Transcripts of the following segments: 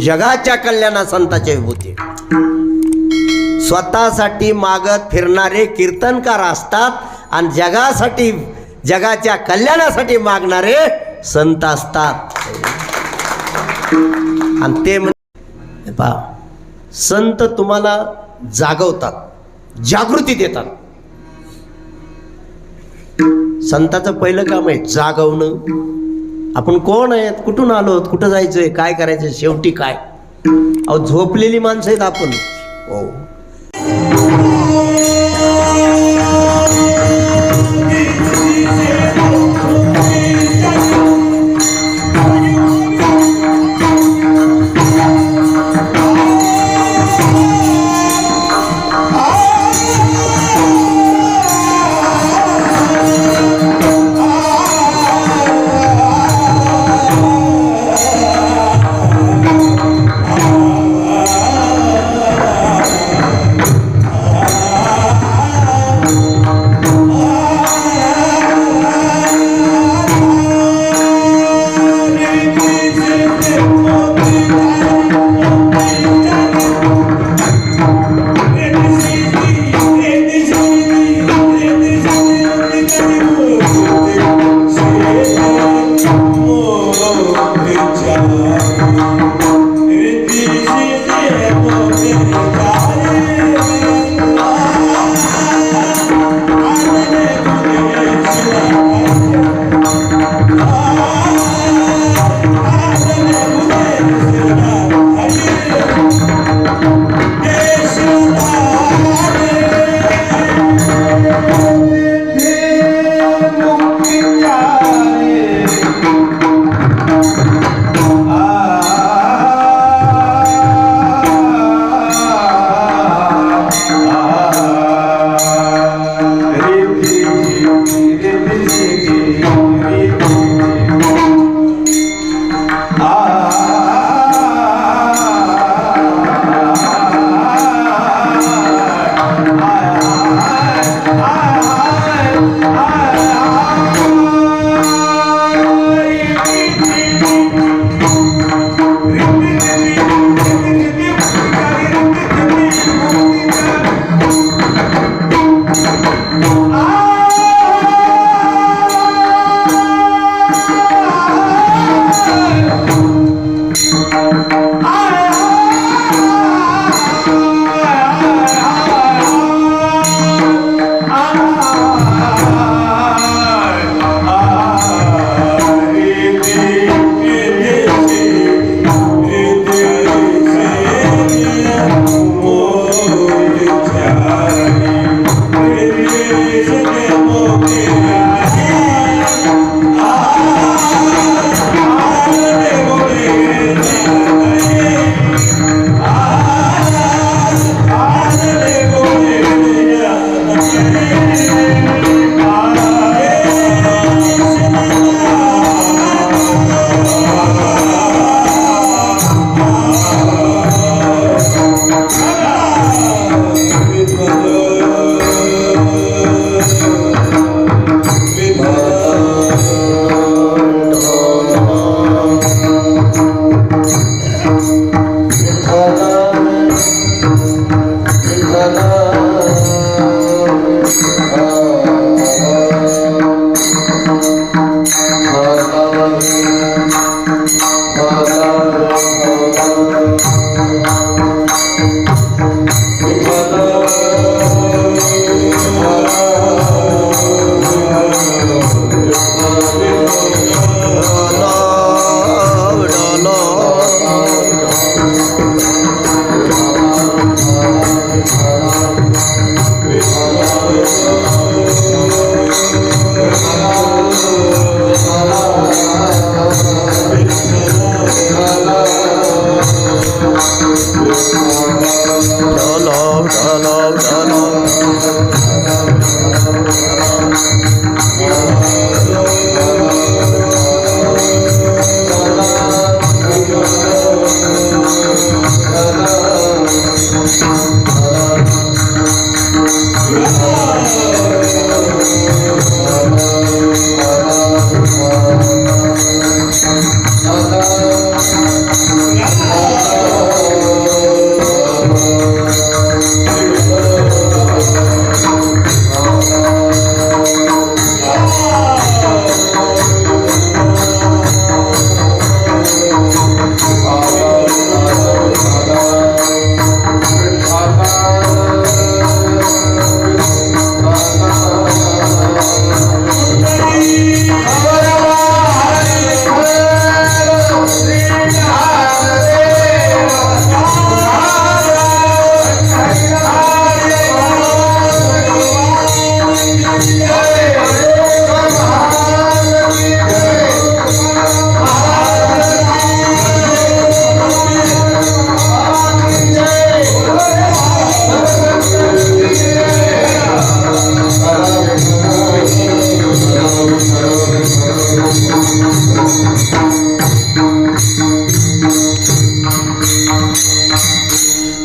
जगाच्या कल्याणा संतांच्या विभूती. स्वतःसाठी मागत फिरणारे कीर्तनकार असतात आणि जगासाठी जगाच्या कल्याणासाठी मागणारे संत असतात. आणि ते पहा, संत तुम्हाला जागवतात, जागृती देतात. संताचं पहिलं काम आहे जागवणं. आपण कोण आहेत, कुठून आलो, कुठं जायचंय, काय करायचं, शेवटी काय. अहो झोपलेली माणसं आहेत आपण. हो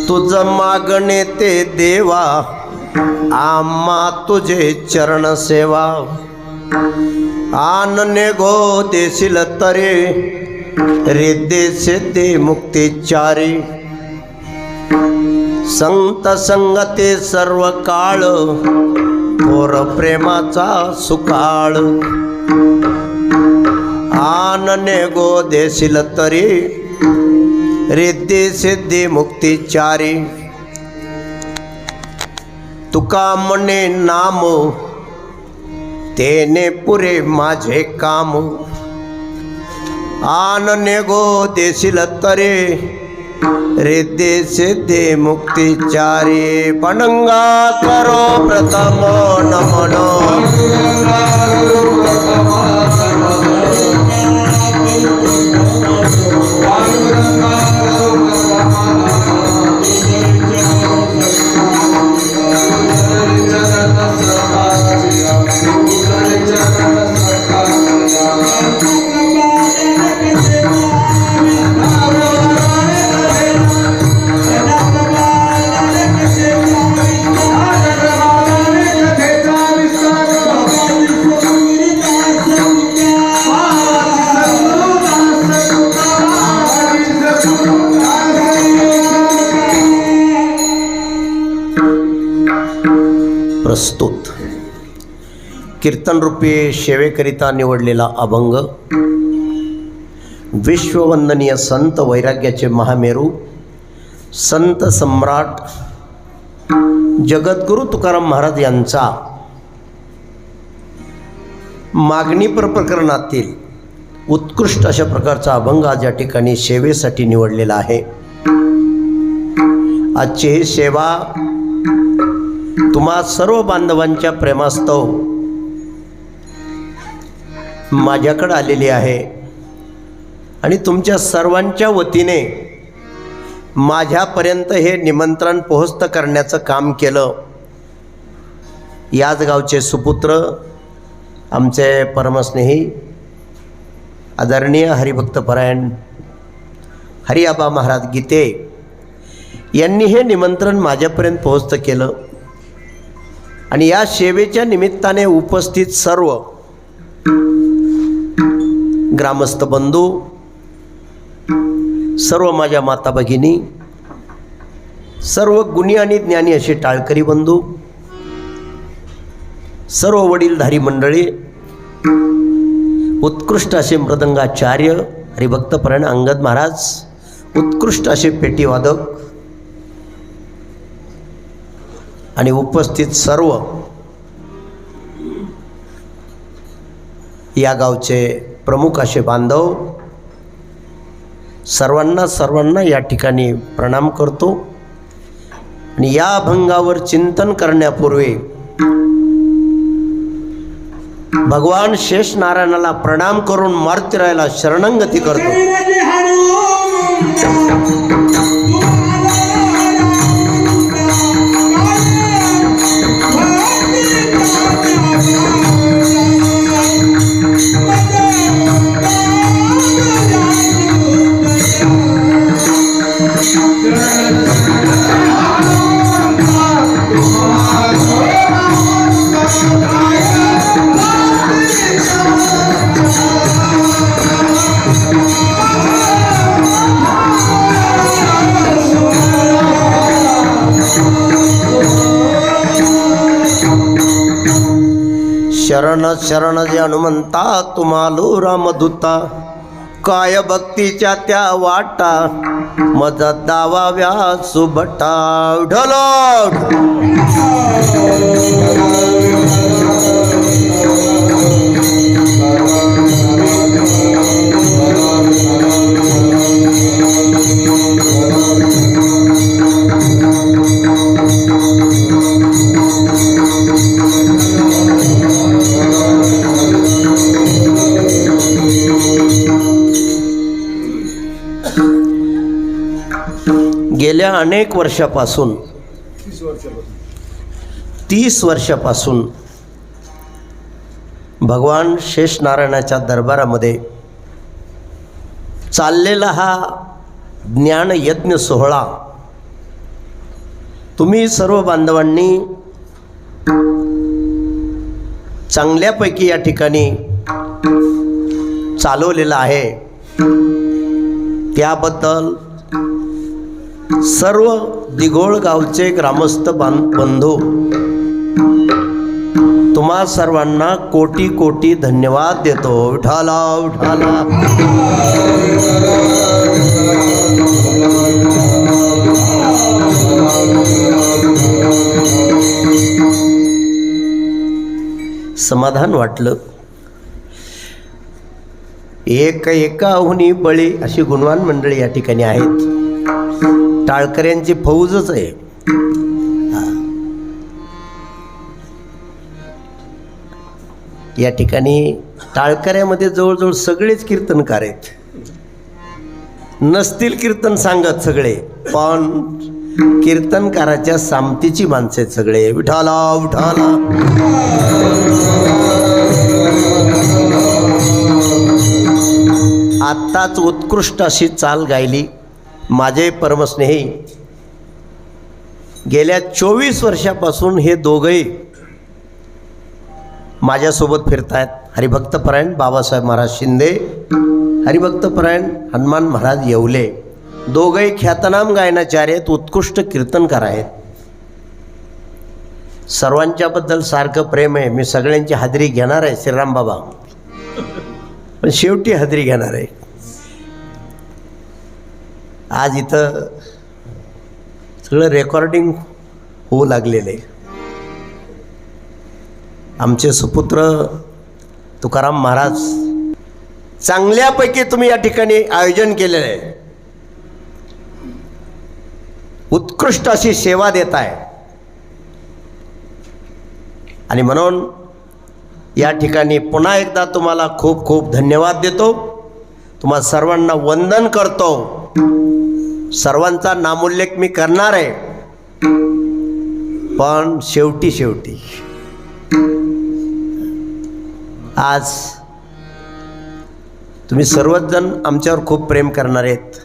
तुझ मागणे ते देवा, आम्हा तुझे चरण सेवा. आनने गो देशील तरे, रिद्धे सिद्धे मुक्तिचारी. संत संगते सर्व काळ, थोर प्रेमाचा सुकाळ. आनने गो देशील तरी, रिद्धे सिद्धे मुक्तिचारी. तुका म्हणे नाम, तेने पुरे माझे काम. आनने गो देशील तरे, रिद्धे सिद्धे मुक्तिचारी. पणंगा करो प्रथम नमन, प्रस्तुत कीर्तनरूपी सेवेकरिता निवडलेला अभंग. विश्ववंदनीय संत वैराग्याचे महामेरू, संत सम्राट जगद्गुरु तुकाराम महाराज यांचा मागणीपर प्रकरणातील उत्कृष्ट अशा प्रकारचा अभंग आज या ठिकाणी सेवेसाठी निवडलेला आहे. आजची ही सेवा तुम्हा सर्व बांधवांच्या प्रेमास्तव माझ्याकडे आलेली आहे आणि तुमच्या सर्वांच्या वतीने माझ्यापर्यंत हे निमंत्रण पोहोचतं करण्याचं काम केलं. याच गावचे सुपुत्र, आमचे परमस्नेही आदरणीय हरिभक्तपरायण हरिआबा महाराज गीते यांनी हे निमंत्रण माझ्यापर्यंत पोहोचतं केलं. आणि या सेवेच्या निमित्ताने उपस्थित सर्व ग्रामस्थ बंधू, सर्व माझ्या माता भगिनी, सर्व गुणी आणि ज्ञानी असे टाळकरी बंधू, सर्व वडीलधारी मंडळी, उत्कृष्ट असे मृदंगाचार्य हरिभक्तपरायण अंगद महाराज, उत्कृष्ट असे पेटीवादक आणि उपस्थित सर्व या गावचे प्रमुख असे बांधव, सर्वांना या ठिकाणी प्रणाम करतो. आणि या अभंगावर चिंतन करण्यापूर्वी भगवान शेष नारायणाला प्रणाम करून मारुतीरायाला शरणंगती करतो. शरण शरण जे हनुमंता, तुम्हालो रामदूता. काय भक्तीच्या त्या वाटा, मज दावाव्या सुभटा. ढोलोट गेल्या अनेक वर्षापासून 30 वर्षापासून भगवान शेष नारायणाच्या दरबारामध्ये चाललेला हा ज्ञानयज्ञ सोहळा तुम्ही सर्व बांधवांनी चांगल्यापैकी या ठिकाणी चालवलेलं आहे, त्याबद्दल सर्व दिघोळ गावचे ग्रामस्थ बंधू तुम्हा सर्वांना कोटी कोटी धन्यवाद देतो. विठाला विठाला. समाधान वाटलं. एकाहुनी बळी अशी गुणवान मंडळी या ठिकाणी आहेत. टाळकऱ्यांची फौजच आहे. या ठिकाणी टाळकऱ्यामध्ये जवळजवळ सगळेच कीर्तनकार आहेत. नसतील कीर्तन सांगत सगळे, पण कीर्तनकाराच्या सामतीची माणसं आहेत सगळे. विठाला विठाला. आत्ताच उत्कृष्ट अशी चाल गायली माझे परमस्नेही. गेल्या 24 वर्षापासून हे दोघंही माझ्यासोबत फिरतायत. हरिभक्तपरायण बाबासाहेब महाराज शिंदे, हरिभक्तपरायण हनुमान महाराज येवले, दोघंही ख्यातनाम गायनाचार्य आहेत, उत्कृष्ट कीर्तनकार आहेत. सर्वांच्याबद्दल सारखं प्रेम आहे. मी सगळ्यांची हाजरी घेणार आहे श्रीराम बाबा, पण शेवटी हाजरी घेणार आहे. आज इथं सगळं रेकॉर्डिंग होऊ लागलेलं आहे. आमचे सुपुत्र तुकाराम महाराज चांगल्यापैकी तुम्ही या ठिकाणी आयोजन केलेलं आहे. उत्कृष्ट अशी सेवा देत आहे आणि म्हणून या ठिकाणी पुन्हा एकदा तुम्हाला खूप खूप धन्यवाद देतो. तुम्हा सर्वांना वंदन करतो. सर्वांचा नामोल्लेख मी करणार आहे, पण शेवटी आज तुम्ही सर्वच जण आमच्यावर खूप प्रेम करणार आहेत.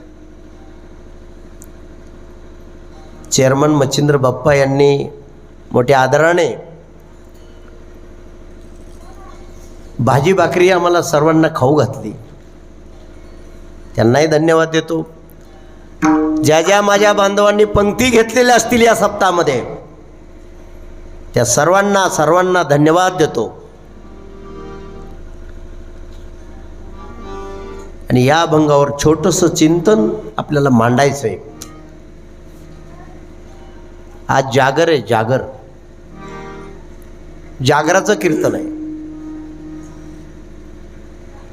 चेअरमन मच्छिंद्र बाप्पा यांनी मोठ्या आदराने भाजी भाकरी आम्हाला सर्वांना खाऊ घातली. त्यांनाही धन्यवाद देतो. ज्या ज्या माझ्या बांधवांनी पंक्ती घेतलेल्या असतील या सप्ताहामध्ये त्या सर्वांना धन्यवाद देतो. आणि या अभंगावर छोटंसं चिंतन आपल्याला मांडायचं आहे. आज जागर आहे. जागराचं कीर्तन आहे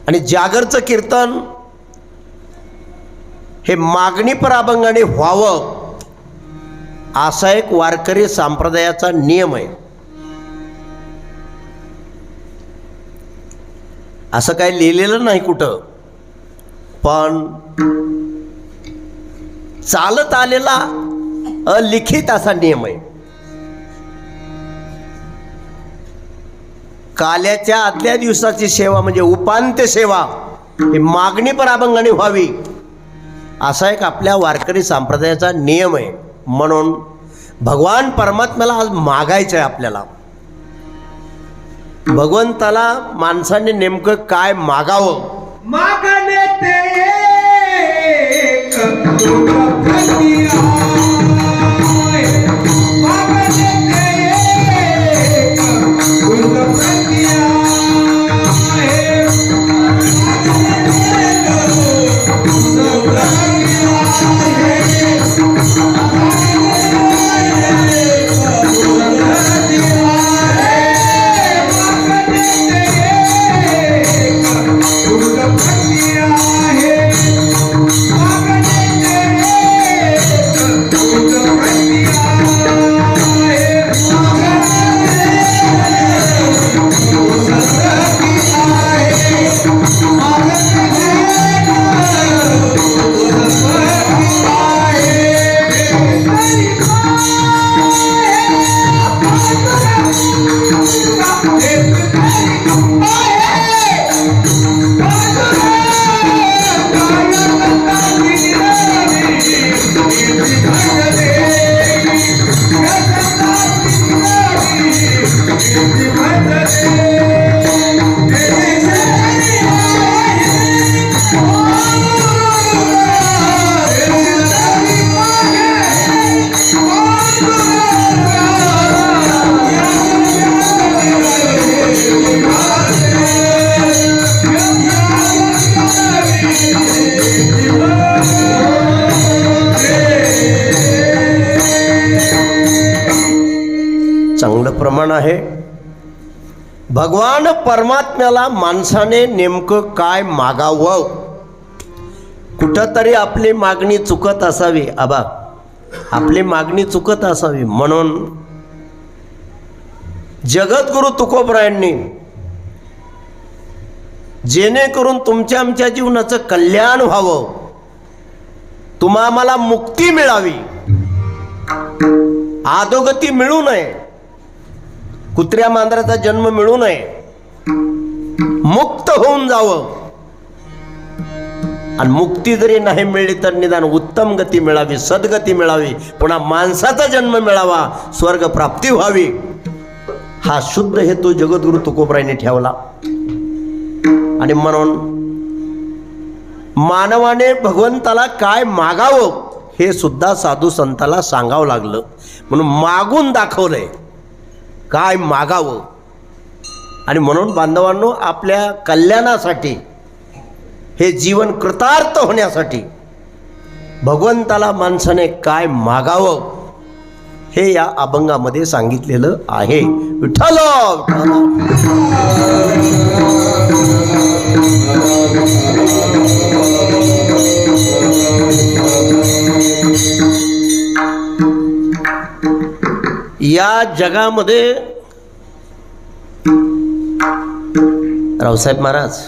आणि जागरचं कीर्तन हे मागणीपर अभंगाने व्हावं असा एक वारकरी संप्रदायाचा नियम आहे. असं काही लिहिलेलं नाही कुठं, पण चालत आलेला अलिखित असा नियम आहे. काल्याच्या आदल्या दिवसाची सेवा म्हणजे उपांत्य सेवा ही मागणीपर अभंगाने व्हावी असा एक आपल्या वारकरी संप्रदायाचा नियम आहे. म्हणून भगवान परमात्म्याला आज मागायचं आहे. आपल्याला भगवंताला माणसाने नेमकं काय मागावं. मागणे ते प्रमाण आहे. भगवान परमात्म्याला माणसाने नेमकं काय मागावं. कुठंतरी आपली मागणी चुकत असावी. आबा, आपली मागणी चुकत असावी म्हणून जगद्गुरु तुकोबरायांनी जेणेकरून तुमच्या आमच्या जीवनाचं कल्याण व्हावं, तुम्हा आम्हाला मुक्ती मिळावी, आदोगती मिळू नये, कुत्र्या मांजराचा जन्म मिळू नये, मुक्त होऊन जावं, आणि मुक्ती जरी नाही मिळली तर निदान उत्तम गती मिळावी, सद्गती मिळावी, पुन्हा माणसाचा जन्म मिळावा, स्वर्ग प्राप्ती व्हावी, हा शुद्ध हेतू जगद्गुरु तुकोबरायांनी ठेवला. आणि म्हणून मानवाने भगवंताला काय मागावं हे सुद्धा साधू संताला सांगावं लागलं. म्हणून मागून दाखवलंय काय मागावं. आणि म्हणून बांधवांनो, आपल्या कल्याणासाठी, हे जीवन कृतार्थ होण्यासाठी भगवंताला माणसाने काय मागावं हे या अभंगामध्ये सांगितलेलं आहे. विठ्ठल या जगामध्ये रावसाहेब महाराज,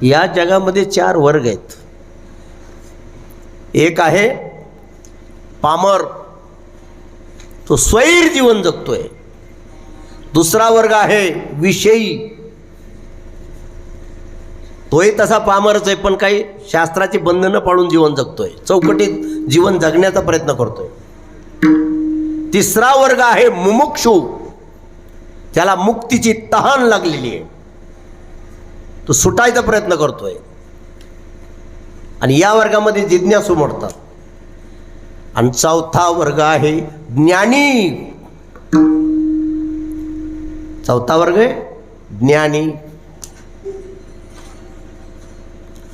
या जगामध्ये 4 वर्ग आहेत. एक आहे पामर, तो स्वैर जीवन जगतोय. दुसरा वर्ग आहे विषयी, तोही तसा पामरच आहे, पण काही शास्त्राची बंधनं पाळून जीवन जगतोय, चौकटीत जीवन जगण्याचा प्रयत्न करतोय. तिसरा वर्ग आहे मुमुक्षु, त्याला मुक्तीची तहान लागलेली आहे, तो सुटायचा प्रयत्न करतोय. आणि या वर्गामध्ये जिज्ञासू मोडतात. आणि चौथा वर्ग आहे ज्ञानी. चौथा वर्ग आहे ज्ञानी.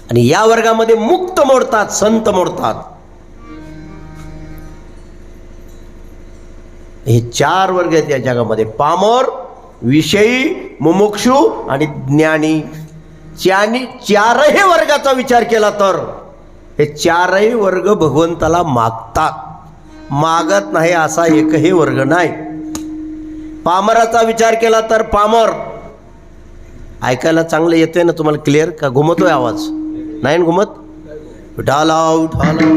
आणि या वर्गामध्ये मुक्त मोडतात, संत मोडतात. हे 4 वर्ग आहेत या जगामध्ये: पामर, विषयी, मुमुक्षु आणि ज्ञानी. चारही वर्गाचा विचार केला तर हे 4ही वर्ग भगवंताला मागतात. मागत नाही असा एकही वर्ग नाही. पामराचा विचार केला तर पामर, ऐकायला चांगलं येते ना तुम्हाला क्लिअर का? घुमतोय आवाज? नाही ना घुमत? उठाला उठाला.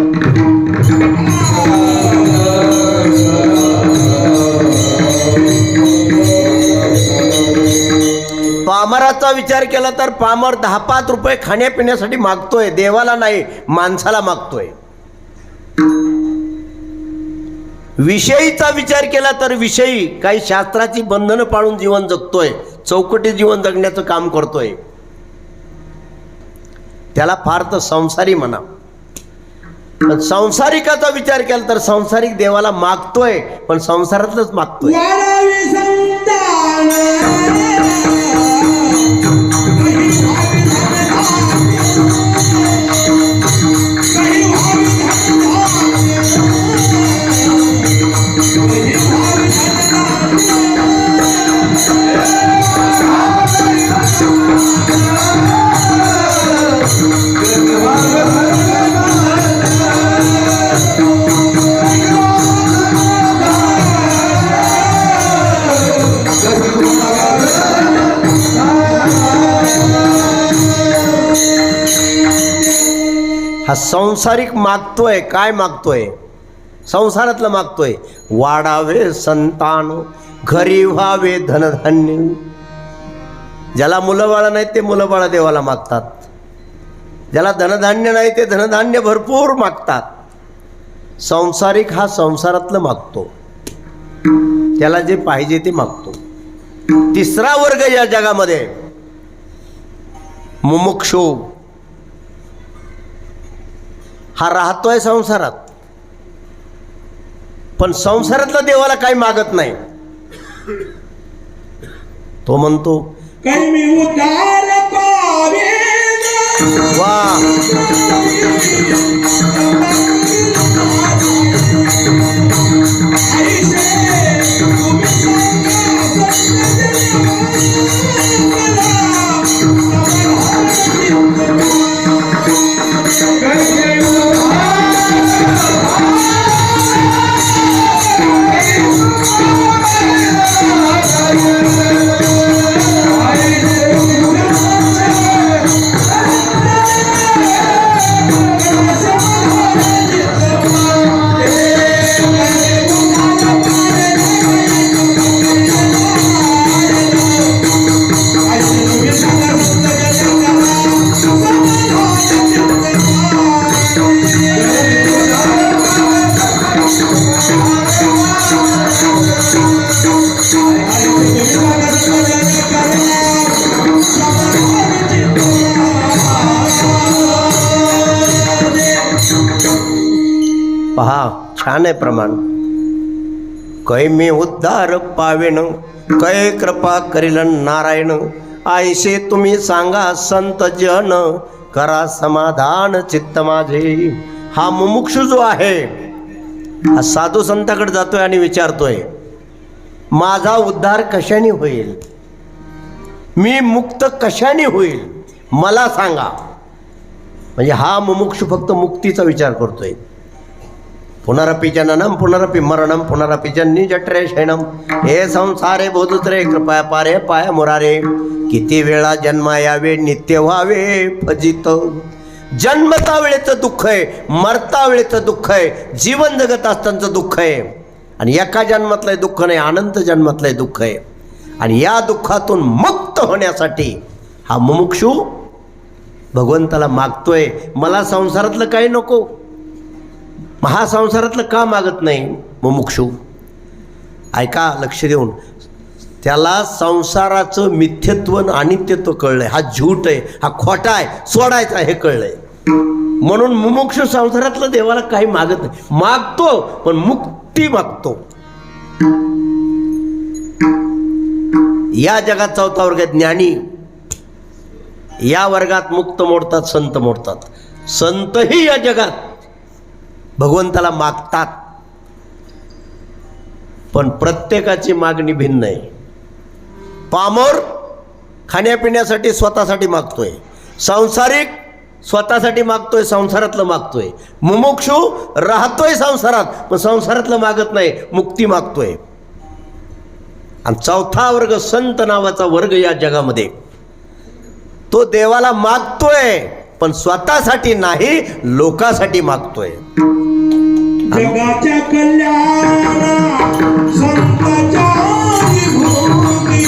पामराचा विचार केला तर पामर 10-5 रुपये खाण्यापिण्यासाठी मागतोय, देवाला नाही, माणसाला मागतोय. विषयीचा विचार केला तर विषयी काही शास्त्राची बंधनं पाळून जीवन जगतोय, चौकटी जीवन जगण्याचं काम करतोय. त्याला फार तर संसारी म्हणा. पण संसारिकाचा विचार केला तर संसारिक देवाला मागतोय, पण संसारातलंच मागतोय. हा संसारिक मागतोय. काय मागतोय? संसारातलं मागतोय. वाढावे संतान, घरी व्हावे धनधान्य. ज्याला मुलं बाळा नाहीत ते मुलं बाळा देवाला मागतात. ज्याला धनधान्य नाही ते धनधान्य भरपूर मागतात. संसारिक हा संसारातलं मागतो, त्याला जे पाहिजे ते मागतो. तिसरा वर्ग या जगामध्ये मुमुक्षु, हा राहतोय संसारात, पण संसारातला देवाला काही मागत नाही. तो म्हणतो वा, पहा छान आहे प्रमाण. कै मी उद्धार पावेन, कै कृपा करील नारायण. आयशे तुम्ही सांगा संत जन, करा समाधान चित्त माझे. हा मुमुक्षु जो आहे हा साधू संताकडे जातोय आणि विचारतोय, माझा उद्धार कशाने होईल, मी मुक्त कशाने होईल, मला सांगा. म्हणजे हा मुमुक्षु फक्त मुक्तीचा विचार करतोय. पुनरपि जननम पुनरपि मरणम पुनरपि जन्नी जठरे शयनम, हे संसारे बोधुत्रे कृपया पारे पाय मुरारे. किती वेळा जन्मा यावे नित्य व्हावे फजित. जन्मता वेळेचं दुःख आहे, मरता वेळेचं दुःख आहे, जीवन जगत असतानाचं दुःख आहे. आणि एका जन्मातलं दुःख नाही, अनंत जन्मातलं दुःख आहे. आणि या दुःखातून मुक्त होण्यासाठी हा मुमुक्षू भगवंताला मागतोय, मला संसारातलं काही नको. महासंसारातलं का मागत नाही मुमुक्षू? ऐका लक्ष देऊन. त्याला संसाराचं मिथ्यत्व आणि अनित्यत्व कळलंय. हा झूट आहे, हा खोटा आहे, सोडायचा हे कळलंय. म्हणून मुमुक्षू संसारातलं देवाला काही मागत नाही. मागतो पण मुक्ती मागतो. या जगात चौथा वर्ग ज्ञानी, या वर्गात मुक्त मोडतात, संत मोडतात. संतही या जगात भगवंताला मागतात, पण प्रत्येकाची मागणी भिन्न आहे. पामर खाण्यापिण्यासाठी स्वतःसाठी मागतोय, सांसारिक स्वतःसाठी मागतोय, संसारातलं मागतोय. मुमुक्षू राहतोय संसारात पण संसारातलं मागत नाही, मुक्ती मागतोय. आणि चौथा वर्ग संत नावाचा वर्ग या जगामध्ये, तो देवाला मागतोय पण स्वतःसाठी नाही, लोकांसाठी मागतोय. जगाच्या कल्याणा संताच्या विभूती,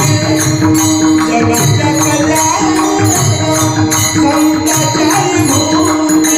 जगाच्या कल्याणा संताच्या विभूती.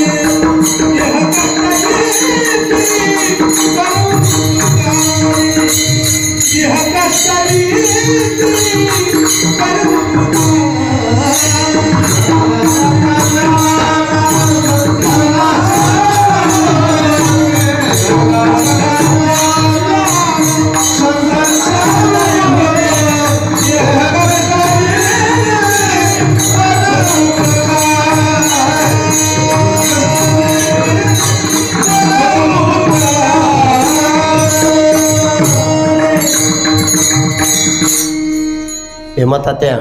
हेमतात्या,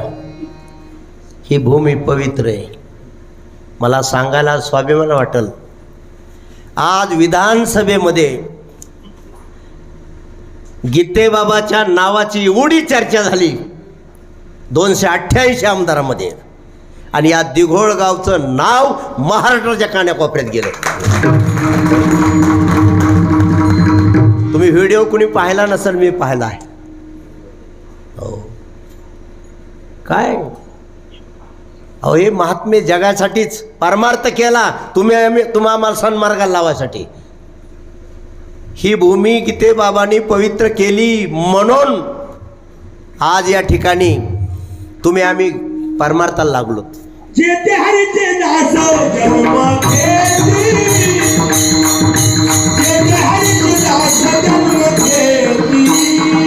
ही भूमी पवित्र आहे. मला सांगायला स्वाभिमान वाटल, आज विधानसभेमध्ये गीतेबाबाच्या नावाची एवढी चर्चा झाली 288 आमदारामध्ये, आणि या दिघोळ गावचं नाव महाराष्ट्राच्या कानाकोपऱ्यात गेलं. तुम्ही व्हिडिओ कुणी पाहिला नसेल, मी पाहिला आहे. हो काय अहो, हे महात्मे जगासाठीच परमार्थ केला. तुम्हा आम्हाला सन्मार्गाला लावायसाठी ही भूमी गीतेबाबांनी पवित्र केली, म्हणून आज या ठिकाणी तुम्ही आम्ही परमार्थाला लागलो. जेते हरीचे दास जन्म घेती, जेते हरीचे दास जन्म घेती,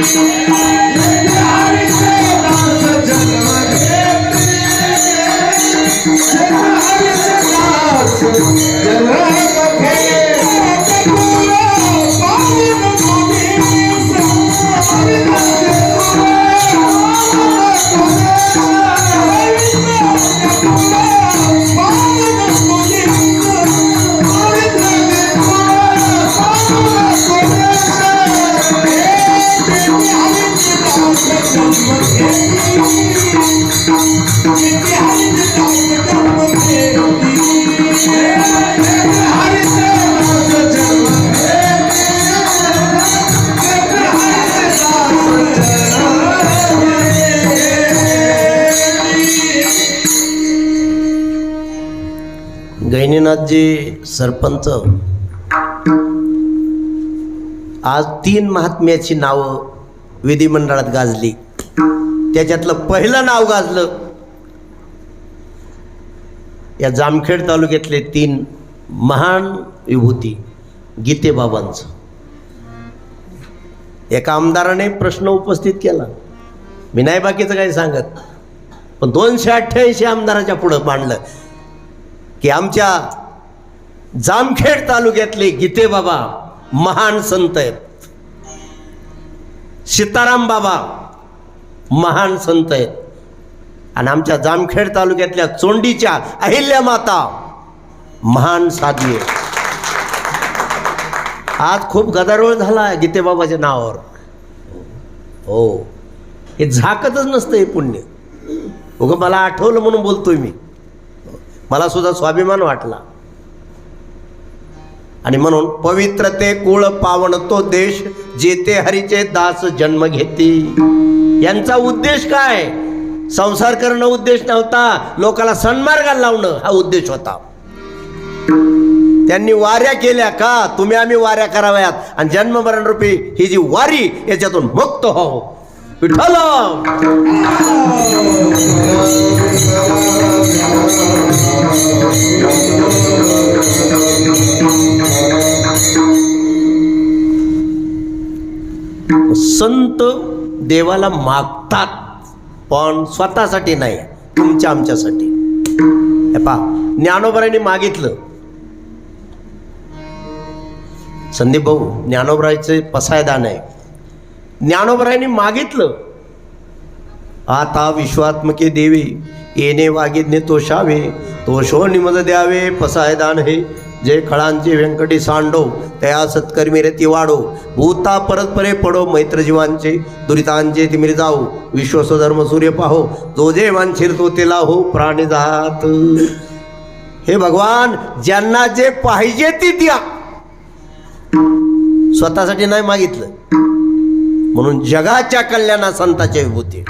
जेते हरीचे दास जन्म घेती, जेते हरीचे दास जन्म घेती. गैनीनाथजी सरपंच आज 3 महात्म्याची नावं विधिमंडळात गाजली. त्याच्यातलं पहिलं नाव गाजलं या जामखेड तालुक्यातले 3 महान विभूती गीतेबाबांचं. एका आमदाराने प्रश्न उपस्थित केला, मी नाही बाकीचं काही सांगत, पण 288 आमदाराच्या पुढं मांडलं की आमच्या जामखेड तालुक्यातले गीतेबाबा महान संत आहेत, सीताराम बाबा महान संत आहेत, आणि आमच्या जामखेड तालुक्यातल्या चोंडीच्या अहिल्या माता महान साध्वी आहेत. आज खूप गदारोळ झाला गीतेबाबाच्या नावावर. हो, हे झाकतच नसतं हे पुण्य. उगं मला आठवलं म्हणून बोलतोय मी, मला सुद्धा स्वाभिमान वाटला. आणि म्हणून पवित्र ते कुळ पावन तो देश, जेते हरीचे दास जन्म घेती. यांचा उद्देश काय? संसार करणं उद्देश नव्हता, लोकाला सन्मार्गाला लावणं हा उद्देश होता. त्यांनी वाऱ्या केल्या का? तुम्ही आम्ही वाऱ्या कराव्यात, आणि जन्ममरण रूपी ही जी वारी याच्यातून मुक्त हो. विठ्ठल संत देवाला मागतात, पण स्वतःसाठी नाही, तुमच्या आमच्यासाठी. हे पहा, ज्ञानोबारांनी मागितलं. संदीप भाऊ, ज्ञानोबरायचे पसायदान आहे. ज्ञानोबरायांनी मागितलं, आता विश्वात्मके देवी येणे वागिज्ञे तोषावे, तोषो निमद द्यावे पसायदान हे. जे खळांचे व्यंकटी सांडो, तया सत्कर्मी रेती वाढो, भूता परस्परे पडो, मैत्रजीवांचे दुरितांचे तिमिर जाऊ, विश्वस्वधर्म सूर्य पाहो, जो जे वांछील तो तेला हो प्राणी जात. हे भगवान, ज्यांना जे पाहिजे ती द्या, स्वतःसाठी नाही मागितलं. म्हणून जगाच्या कल्याणा संतांची विभूती.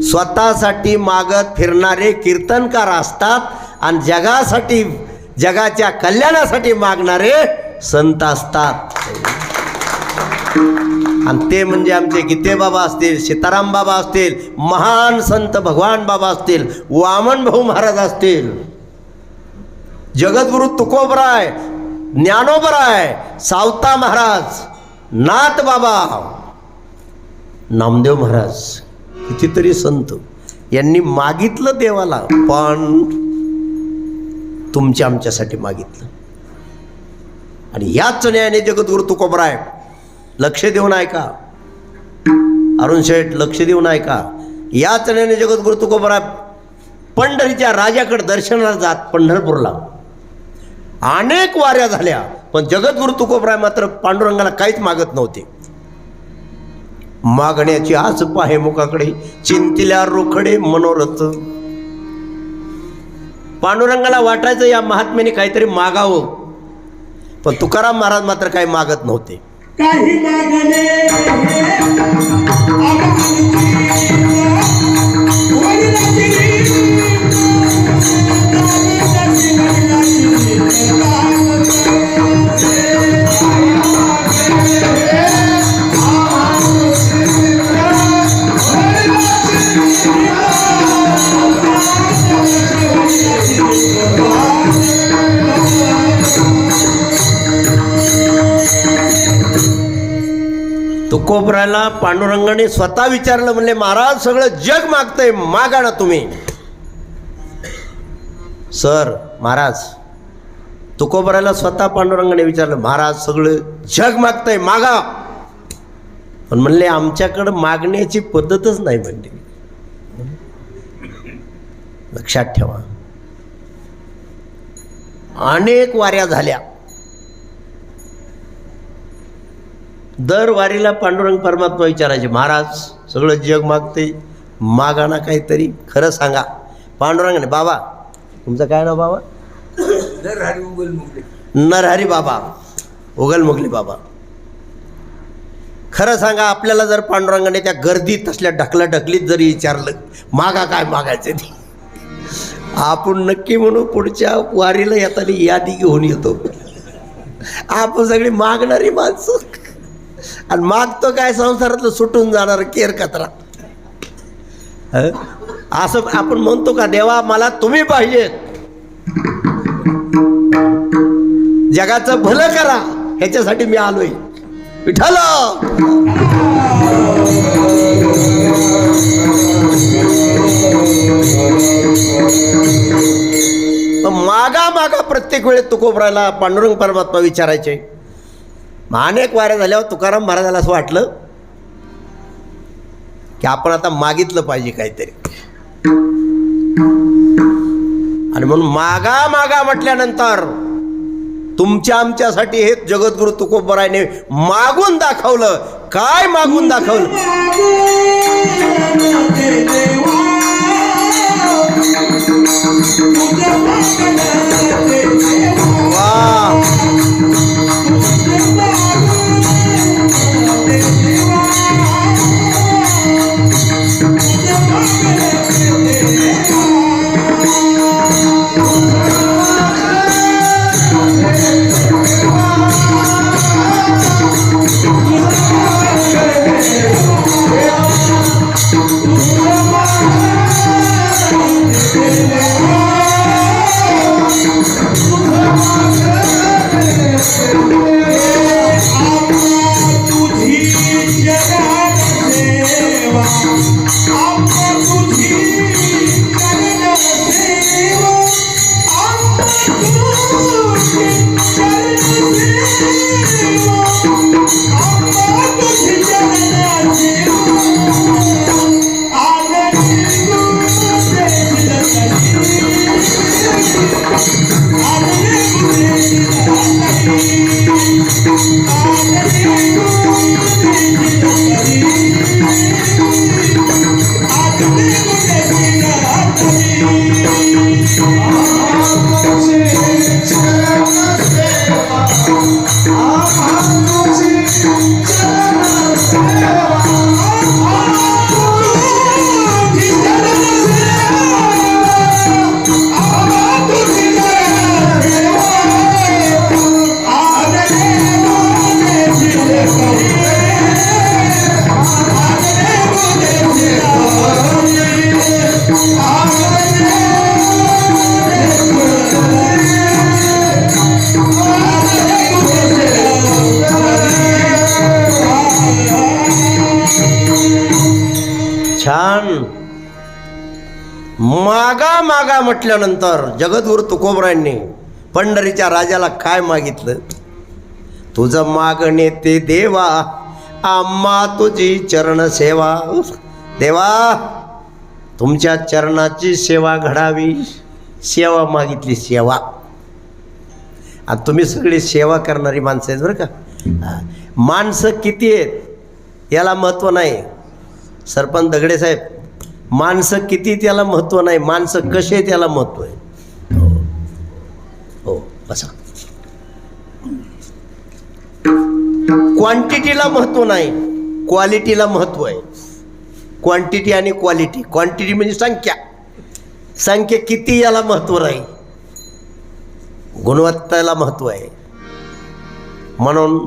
स्वतःसाठी मागत फिरणारे कीर्तनकार असतात, आणि जगासाठी, जगाच्या कल्याणासाठी मागणारे संत असतात. आणि ते म्हणजे आमचे गीतेबाबा असतील, सीताराम बाबा असतील, महान संत भगवान बाबा असतील, वामन भाऊ महाराज असतील, जगद्गुरु तुकोबराय, ज्ञानोबराय, सावता महाराज, नाथ बाबा, नामदेव महाराज, कितीतरी संत यांनी मागितलं देवाला, पण तुमच्या आमच्यासाठी मागितलं. आणि याच न्यायाने जगद्गुरु तुकोबराय, लक्ष देऊन ऐका अरुण शेठ, लक्ष देऊन ऐका. याच न्यायाने जगद्गुरु तुकोबराय पंढरीच्या राजाकडे दर्शनाला जात, पंढरपूरला अनेक वाऱ्या झाल्या, पण जगद्गुरु तुकोबराय मात्र पांडुरंगाला काहीच मागत नव्हते. मागण्याची आस पाहे मुखाकडे, चिंतिल्या रोखडे मनोरथ. पांडुरंगाला वाटायचं या महात्म्याने काहीतरी मागावं, पण तुकाराम महाराज मात्र काही मागत नव्हते. काही मागणे तुकोबरायला पांडुरंगाने स्वतः विचारलं, म्हणले महाराज सगळं जग मागतंय, मागा ना तुम्ही. सर महाराज, तुकोबरायला स्वतः पांडुरंगाने विचारलं, महाराज सगळं जग मागतंय, मागा. पण म्हणले आमच्याकडं मागण्याची पद्धतच नाही. म्हणले लक्षात ठेवा, अनेक वाऱ्या झाल्या. दर वारीला पांडुरंग परमात्मा विचारायचे, महाराज सगळं जग मागते, मागा ना काहीतरी, खरं सांगा. पांडुरंगाने, बाबा तुमचं काय नाव बाबा? नरहरी बाबा उगलमुगले बाबा, खरं सांगा, आपल्याला जर पांडुरंगाने त्या गर्दीत असल्या ढकलाढकलीत जरी विचारलं मागा काय मागायचं ते, आपण नक्की म्हणू पुढच्या वारीला येताना यादी घेऊन येतो. आपण सगळी मागणारी माणसं, आणि मागतो काय संसारातलं सुटून जाणार केर कचरा. असं आपण म्हणतो का, देवा मला तुम्ही पाहिजेत. जगाचं भलं करा ह्याच्यासाठी मी आलोय. विठ्ठल मागा मागा प्रत्येक वेळेस तुकोबराला पांडुरंग परमात्मा विचारायचे. अनेक वाऱ्या झाल्यावर तुकाराम महाराजाला असं वाटलं की आपण आता मागितलं पाहिजे काहीतरी. आणि म्हणून मागा मागा म्हटल्यानंतर तुमच्या आमच्यासाठी हे जगद्गुरु तुकोबरायने मागून दाखवलं. काय मागून दाखवलं? वा छान. मागा मागा म्हटल्यानंतर जगद्गुरु तुकोबरायांनी पंढरीच्या राजाला काय मागितलं? तुझं मागणे ते देवा, आम्हा तुझी चरण सेवा. देवा तुमच्या चरणाची सेवा घडावी. सेवा मागितली, सेवा. आणि तुम्ही सगळी सेवा करणारी माणसं आहेत बरं का. माणसं किती आहेत याला महत्त्व नाही. सरपंच दगडे साहेब, माणसं किती त्याला महत्त्व नाही, माणसं कसे त्याला महत्त्व आहे. हो बसा. क्वांटिटीला महत्त्व नाही, क्वालिटीला महत्त्व आहे. क्वांटिटी आणि क्वालिटी. क्वांटिटी म्हणजे संख्या, संख्या किती याला महत्त्व नाही, गुणवत्तेला महत्त्व आहे. म्हणून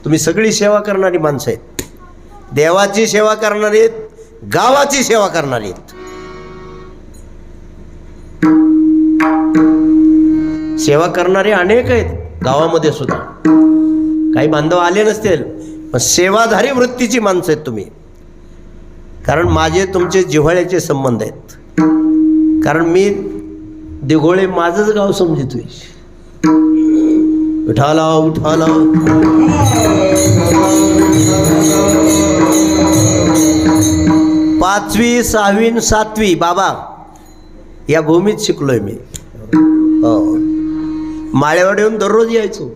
तुम्ही सगळी सेवा करणारी माणसं आहेत. देवाची सेवा करणारी आहेत, गावाची सेवा करणारी आहेत. सेवा करणारे अनेक आहेत गावामध्ये सुद्धा. काही बांधव आले नसतील, पण सेवाधारी वृत्तीची माणसं आहेत तुम्ही. कारण माझे तुमचे जिव्हाळ्याचे संबंध आहेत. कारण मी दिघोळे माझंच गाव समजतोय. विठाला विठाला. 5वी 6वी 7वी बाबा या भूमीत शिकलोय मी. हो, माळेवाड येऊन दररोज यायचो.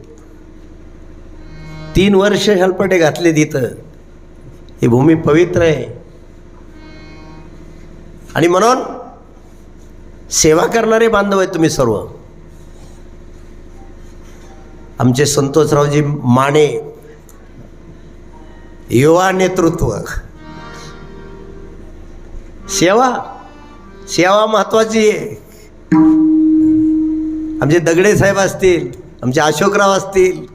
3 वर्ष हेलपटे घातले तिथं. ही भूमी पवित्र आहे. आणि म्हणून सेवा करणारे बांधव आहेत तुम्ही सर्व. आमचे संतोषरावजी माने, युवा नेतृत्व. सेवा सेवा महत्वाची आहे. आमचे दगडे साहेब असतील, आमचे अशोकराव असतील,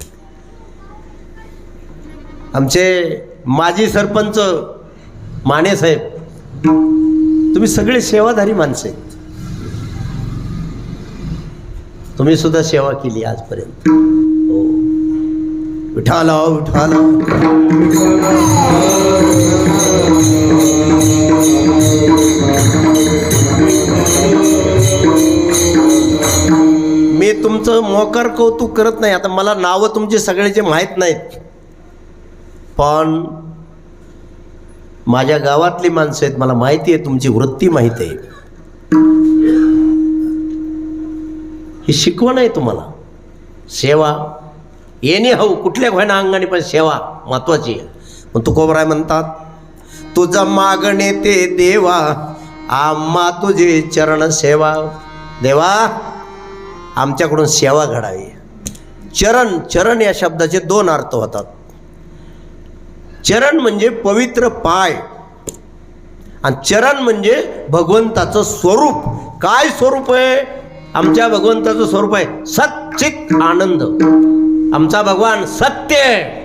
आमचे माजी सरपंच माने साहेब, तुम्ही सगळे सेवाधारी माणसं आहेत. तुम्ही सुद्धा सेवा केली आजपर्यंत. हो. विठाला विठाला. मी तुमचं मोकार कौतुक करत नाही. आता मला नावं तुमची सगळ्याचे माहीत नाहीत, पण माझ्या गावातली माणसं आहेत, मला माहिती आहे, तुमची वृत्ती माहिती आहे. ही शिकवण आहे तुम्हाला. सेवा येणे हवं कुठल्या व्हायना अंगाने, पण सेवा महत्वाची आहे. मग तुकोबराय म्हणतात, तुझं मागणे ते देवा, आम्हा तुझे चरण सेवा. देवा आमच्याकडून सेवा घडावी. चरण, चरण या शब्दाचे दोन अर्थ होतात. चरण म्हणजे पवित्र पाय, आणि चरण म्हणजे भगवंताचं स्वरूप. काय स्वरूप आहे आमच्या भगवंताचं? स्वरूप आहे सच्चित आनंद. आमचा भगवान सत्य आहे.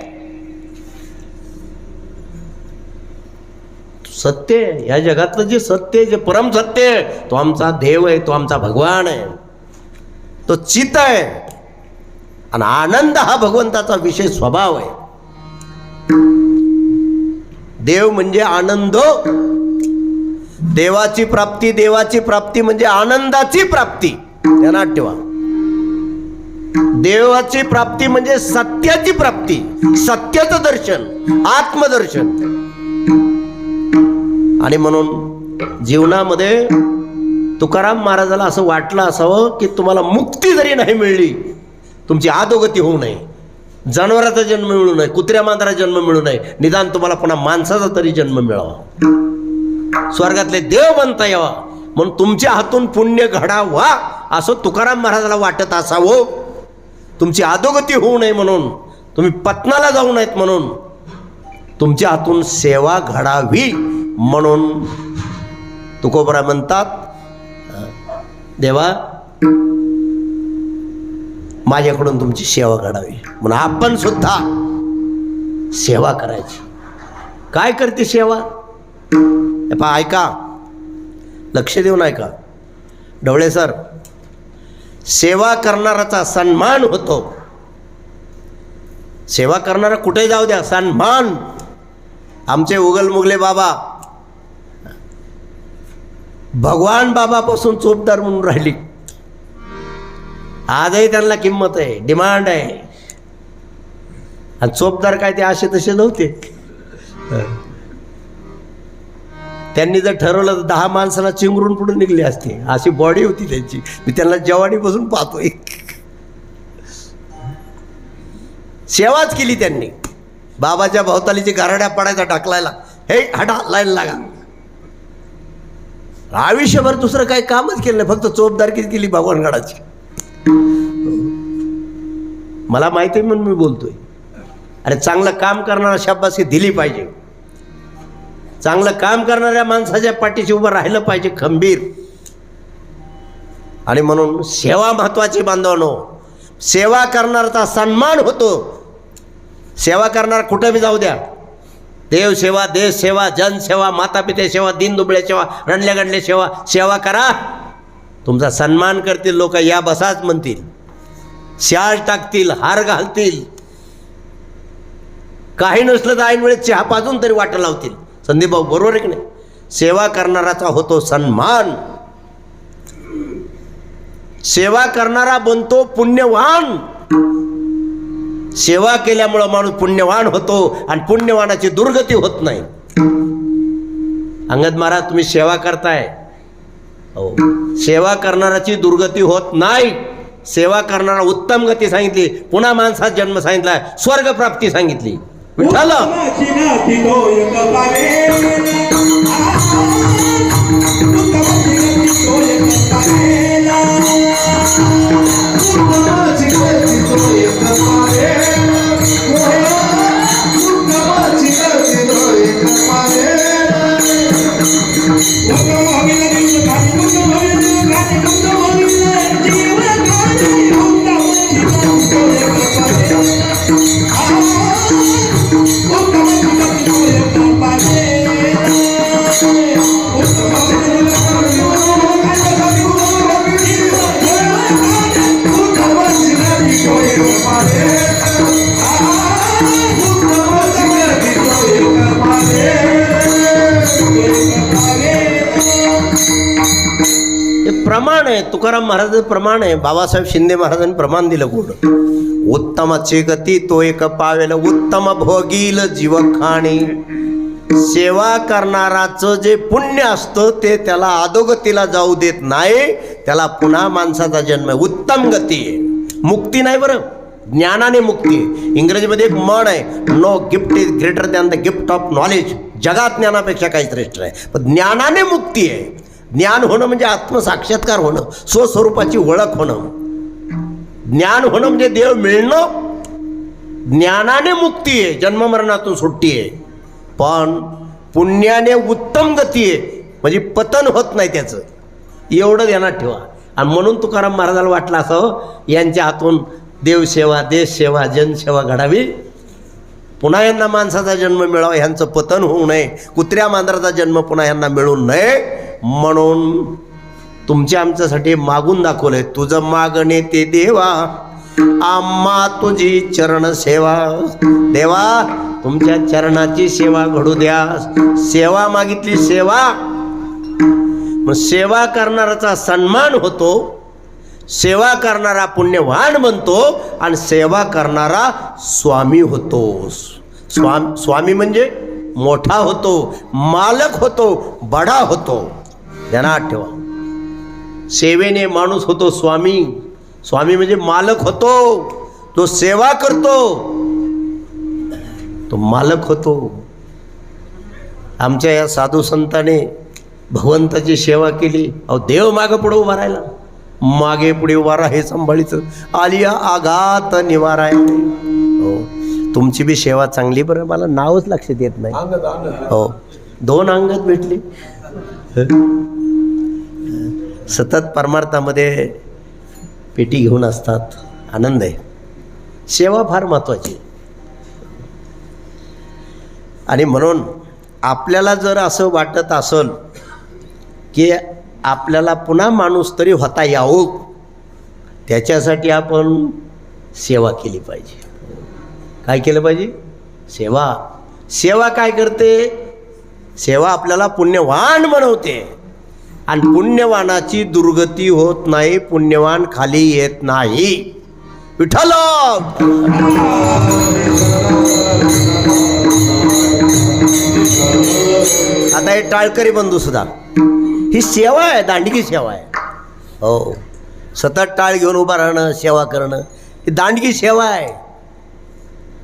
सत्य आहे. या जगातलं जे सत्य आहे, जे परम सत्य आहे, तो आमचा देव आहे, तो आमचा भगवान आहे, तो चित आहे. आणि आनंद हा भगवंताचा विशेष स्वभाव आहे. देव म्हणजे आनंद. देवाची प्राप्ती, देवाची प्राप्ती म्हणजे आनंदाची प्राप्ती. ध्यानात ठेवा. देवाची प्राप्ती म्हणजे सत्याची प्राप्ती, सत्याचं दर्शन, आत्मदर्शन. आणि म्हणून जीवनामध्ये तुकाराम महाराजाला असं वाटलं असावं की तुम्हाला मुक्ती जरी नाही मिळली, तुमची अधोगती होऊ नये, जनावराचा जन्म मिळू नये, कुत्र्या मांजरा जन्म मिळू नये, निदान तुम्हाला पुन्हा माणसाचा तरी जन्म मिळावा, स्वर्गातले देव बनता यावा, म्हणून तुमच्या हातून पुण्य घडावा असं तुकाराम महाराजाला वाटत असावं. तुमची अधोगती होऊ नये म्हणून, तुम्ही पतनाला जाऊ नयेत म्हणून, तुमच्या हातून सेवा घडावी म्हणून तुकोबरा म्हणतात, देवा माझ्याकडून तुमची सेवा घडावी. म्हणून आपण सुद्धा सेवा करायची. काय करते सेवा? पहा, ऐका, लक्ष देऊन ऐका. ढवळे सर, सेवा करणाराचा सन्मान होतो. सेवा करणारा कुठे जाऊ द्या, सन्मान. आमचे उगलमुगले बाबा भगवान बाबापासून चोपदार म्हणून राहिली. आजही त्यांना किंमत आहे, डिमांड आहे. आणि चोपदार काय ते असे तसे नव्हते. त्यांनी जर ठरवलं तर 10 माणसाला चिंगरून पुढे निघले असते, अशी बॉडी होती त्यांची. मी त्यांना जवानीपासून पाहतोय. सेवाच केली त्यांनी. बाबाच्या भोवतालीची गारड्या पडायचा टाकलायला, हे हटा, लाईन लागा. आयुष्यभर दुसरं काही कामच केलं नाही, फक्त चोपदारकीच केली भगवानगडाची. मला माहिती आहे म्हणून मी बोलतोय. अरे चांगलं काम करणारा शाबासकी दिली पाहिजे. चांगलं काम करणाऱ्या माणसाच्या पाठीशी उभं राहिलं पाहिजे खंबीर. आणि म्हणून सेवा महत्वाची बांधवानो. सेवा करणाराचा सन्मान होतो. सेवा करणार कुठं बी जाऊ द्या, देव सेवा, देश सेवा, जनसेवा, मातापिते सेवा, दीनदुबळे सेवा, रडले गडले सेवा, सेवा करा. तुमचा सन्मान करतील लोक, या बसाच म्हणतील, शाल टाकतील, हार घालतील, काही नसलं तर ऐन वेळेस चहा पाजून तरी वाटा लावतील. संदीप भाऊ बरोबर आहे की नाही? सेवा करणाराचा होतो सन्मान. सेवा करणारा बनतो पुण्यवान. सेवा केल्यामुळं माणूस पुण्यवान होतो, आणि पुण्यवानाची दुर्गती होत नाही. अंगद महाराज, तुम्ही सेवा करताय, हो, सेवा करणाराची दुर्गती होत नाही. सेवा करणारा उत्तम गती सांगितली, पुन्हा माणसात जन्म सांगितलाय, स्वर्ग प्राप्ती सांगितली. विठ्ठल Oh, आहे. तुकाराम महाराजांचं प्रमाण आहे. बाबासाहेब शिंदे महाराजांनी प्रमाण दिलं कुठं, उत्तमाची गती तो एक पावेल, उत्तम भोगील जीव खाणी. सेवा करणाराचं जे पुण्य असतं ते त्याला अधोगतीला जाऊ देत नाही, त्याला पुन्हा माणसाचा जन्म आहे. उत्तम गती आहे, मुक्ती नाही बरं, ज्ञानाने मुक्ती आहे. इंग्रजीमध्ये एक म्हण आहे, no gift is greater than the gift of knowledge. जगात ज्ञानापेक्षा काही श्रेष्ठ नाही, पण ज्ञानाने मुक्ती आहे. ज्ञान होणं म्हणजे आत्मसाक्षात्कार होणं, स्वस्वरूपाची ओळख होणं. ज्ञान होणं म्हणजे देव मिळणं. ज्ञानाने मुक्ती आहे, जन्ममरणातून सुट्टी आहे. पण पुण्याने उत्तम गती आहे, म्हणजे पतन होत नाही त्याचं. एवढं ध्यानात ठेवा. आणि म्हणून तुकाराम महाराजाला वाटलं असं, यांच्या हातून देवसेवा, देशसेवा, जनसेवा घडावी, पुन्हा यांना माणसाचा जन्म मिळावा, ह्यांचं पतन होऊ नये, कुत्र्या मांजराचा जन्म पुन्हा यांना मिळू नये, म्हणून तुमच्या आमच्यासाठी मागून दाखवलंय. तुझं मागणे ते देवा, आम्हा तुझी चरण सेवा. देवा तुमच्या चरणाची सेवा घडू द्या. सेवा मागितली, सेवा, मग सेवा करणाराचा सन्मान होतो, सेवा करणारा पुण्यवान बनतो, आणि सेवा करणारा स्वामी होतो. स्वामी म्हणजे मोठा होतो, मालक होतो, बडा होतो. ध्यानात ठेवा. सेवेने माणूस होतो स्वामी. स्वामी म्हणजे मालक होतो, तो सेवा करतो, तो मालक होतो. आमच्या या साधू संतांनी भगवंताची सेवा केली. अहो देव मागं पुढे उभा राहिला, मागे पुढे उभा राहा हे सांभाळीचं. आलिया आघात निवाराय. हो, तुमची बी सेवा चांगली. बरं मला नावच लक्षात येत नाही. हो, 2 अंगत भेटली. सतत परमार्थामध्ये पेटी घेऊन असतात, आनंद आहे. सेवा फार महत्त्वाची. आणि म्हणून आपल्याला जर असं वाटत असेल की आपल्याला पुन्हा माणूस तरी होता यावं, त्याच्यासाठी आपण सेवा केली पाहिजे. काय केलं पाहिजे? सेवा. सेवा काय करते? सेवा आपल्याला पुण्यवान बनवते, आणि पुण्यवानाची दुर्गती होत नाही, पुण्यवान खाली येत नाही. विठ्ठल. आता हे टाळकरी बंधू सुद्धा, ही सेवा आहे, दांडगी सेवा आहे. हो, सतत टाळ घेऊन उभा राहणं, सेवा करणं, ही दांडगी सेवा आहे.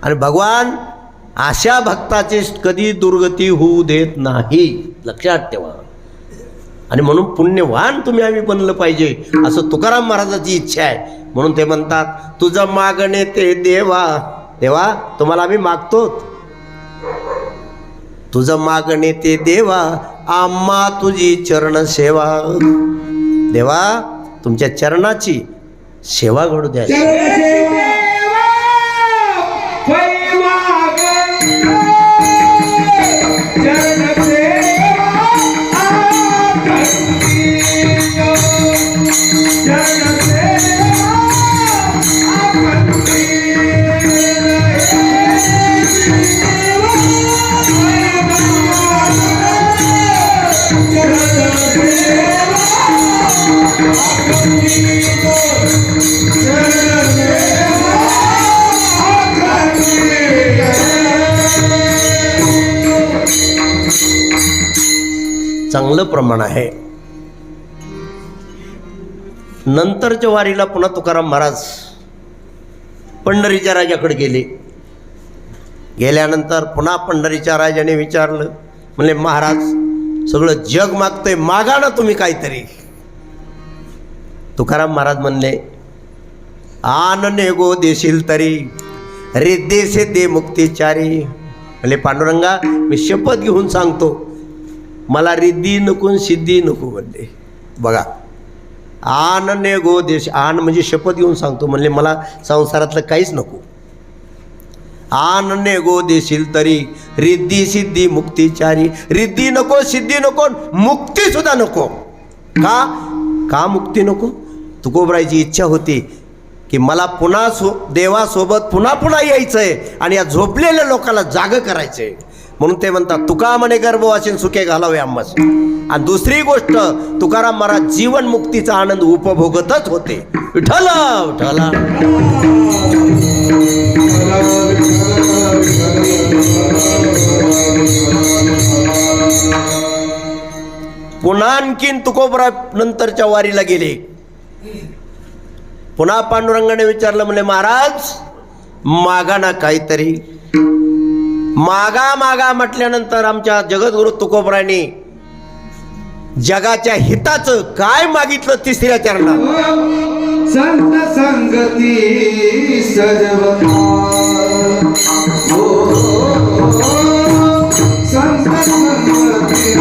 आणि भगवान अशा भक्ताची कधी दुर्गती होऊ देत नाही, लक्षात ठेवा. आणि म्हणून पुण्यवान तुम्ही आम्ही बनलं पाहिजे, असं तुकाराम महाराजाची इच्छा आहे. म्हणून ते म्हणतात, तुझं मागणे ते देवा. देवा तुम्हाला आम्ही मागतो, तुझं मागणे ते देवा, आम्हा तुझी चरण सेवा. देवा तुमच्या चरणाची सेवा घडू द्या. चांगलं प्रमाण आहे. नंतरच्या वारीला पुन्हा तुकाराम महाराज पंढरीच्या राजाकडे गेले. गेल्यानंतर पुन्हा पंढरीच्या राजाने विचारलं, म्हणले महाराज सगळं जग मागतंय, मागा ना तुम्ही काहीतरी. तुकाराम महाराज म्हणले, आन नेगो देशील तरी, रिद्धी सिद्धी मुक्तिचारी. म्हणले पांडुरंगा मी शपथ घेऊन सांगतो, मला रिद्धी नको सिद्धी नको. म्हणले बघा, आन नेगो देश, आन म्हणजे शपथ घेऊन सांगतो. म्हणले मला संसारातलं काहीच नको. आन नेगो देशील तरी, रिद्धी सिद्धी मुक्तिचारी. रिद्धी नको, सिद्धी नको, मुक्ती सुद्धा नको. का मुक्ती नको? तुकोबरायची इच्छा होती की मला पुन्हा देवासोबत पुन्हा पुन्हा यायचं आहे, आणि या झोपलेल्या लोकांना जागं करायचं आहे. म्हणून ते म्हणतात तुका म्हणे गर्भ वाचीन सुखे घालावे आम्हास. आणि दुसरी गोष्ट, तुकाराम महाराज जीवन मुक्तीचा आनंद उपभोगतच होते. विठ्ठल विठ्ठल. पुन्हा आणखीन तुकोबरा नंतरच्या वारीला गेले. पुन्हा पांडुरंगाने विचारलं, म्हणे महाराज मागा ना काहीतरी. मागा मागा म्हटल्यानंतर आमच्या जगद्गुरु तुकोबराने जगाच्या हिताचं काय मागितलं तिसऱ्या चरणात. संत संगती सजवता संत संगती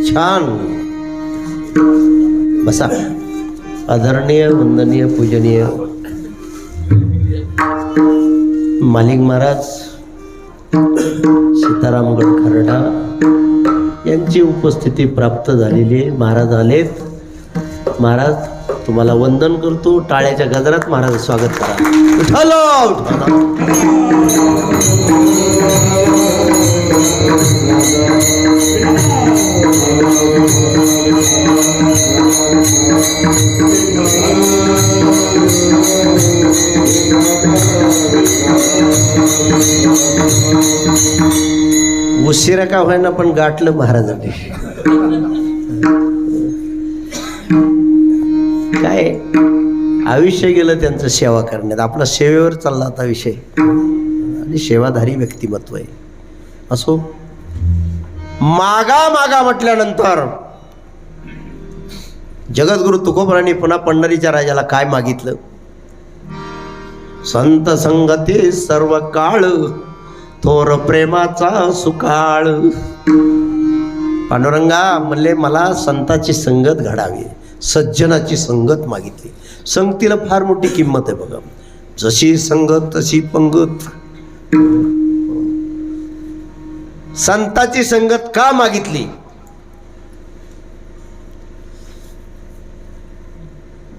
छान. बसा. आदरणीय, वंदनीय, पूजनीय मालिक महाराज सीतारामगड खर्डा यांची उपस्थिती प्राप्त झालेली आहे. महाराज आलेत. महाराज तुम्हाला वंदन करतो. टाळ्याच्या गजरात महाराज स्वागत करा. उठालो उशिरा का व्हायना पण गाठलं महाराजांनी. काय आयुष्य गेलं त्यांचं सेवा करण्यात. आपला सेवेवर चालला आता विषय आणि सेवाधारी व्यक्तिमत्व आहे. असो, मागा मागा म्हटल्यानंतर जगद्गुरु तुकोबरांनी पुन्हा पंढरीच्या राजाला काय मागितलं. संत संगती सर्व काळ थोर प्रेमाचा सुकाळ. पांडुरंगा म्हणले मला संताची संगत घडावी, सज्जनाची संगत मागितली. संगतीला फार मोठी किंमत आहे बघा. जशी संगत तशी पंगत. संताची संगत का मागितली.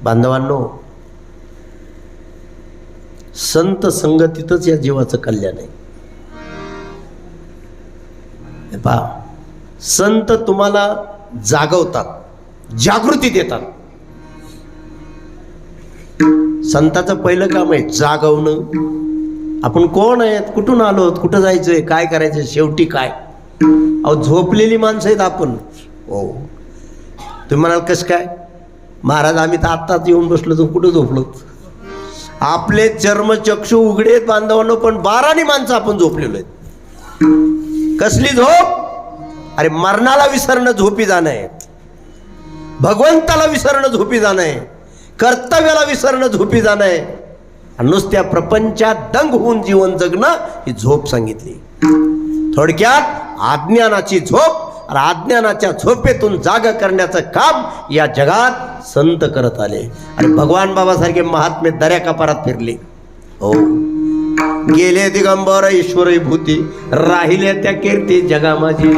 बांधवांनो, संत संगतीतच या जीवाचं कल्याण आहे. पहा, संत तुम्हाला जागवतात. जागृती देतात. संताचं पहिलं काम आहे जागवणं. आपण कोण आहेत, कुठून आलो, कुठं जायचंय, काय करायचं, शेवटी काय. अहो झोपलेली माणसं आहेत आपण. हो तुम्ही म्हणाल कसं काय महाराज, आम्ही तर आत्ताच येऊन बसलो, तर कुठं झोपलो. आपले चर्मचक्षु उघडेत बांधवांनो, पण बारानी माणसं आपण झोपलेलो आहेत. कसली झोप. अरे मरणाला विसरणं झोपी जाणं आहे, भगवंताला विसरणं झोपी जाणं आहे, कर्तव्याला विसरणं झोपी जाणं आहे, आणि नुसत्या प्रपंचात दंग होऊन जीवन जगणं ही झोप सांगितली. थोडक्यात अज्ञानाची झोप, आणि अज्ञानाच्या झोपेतून जाग करण्याचं काम या जगात संत करत आले. आणि भगवान बाबासारखे महात्मे दर्या कपारात फिरले. हो गेले दिगंबर ईश्वरी भूती, राहिले त्या कीर्ती जगा माझी.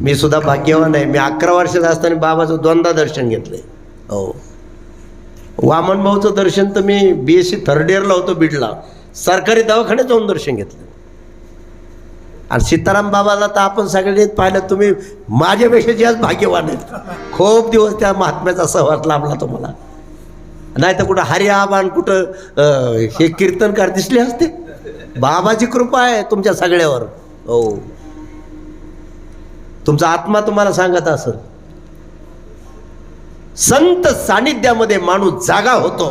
मी सुद्धा भाग्यवान आहे. मी 11 वर्षाचा असताना बाबाचं दोनदा दर्शन घेतलंय. हो वामन भाऊचं दर्शन तर मी BSc थर्ड इयरला होतो बीडला, सरकारी दवाखान्यात जाऊन दर्शन घेतलं. आणि सीताराम बाबाला तर आपण सगळ्यांनी पाहिलं, तुम्ही माझ्यापेक्षा जास्त भाग्यवान आहेत. खूप दिवस त्या महात्म्याचा सहवास लाभला तुम्हाला. नाही तर कुठं हरिआबान कुठं हे कीर्तनकार दिसले असते. बाबाची कृपा आहे तुमच्या सगळ्यावर. हो तुमचा आत्मा तुम्हाला सांगत असेल. संत सानिध्यामध्ये माणूस जागा होतो,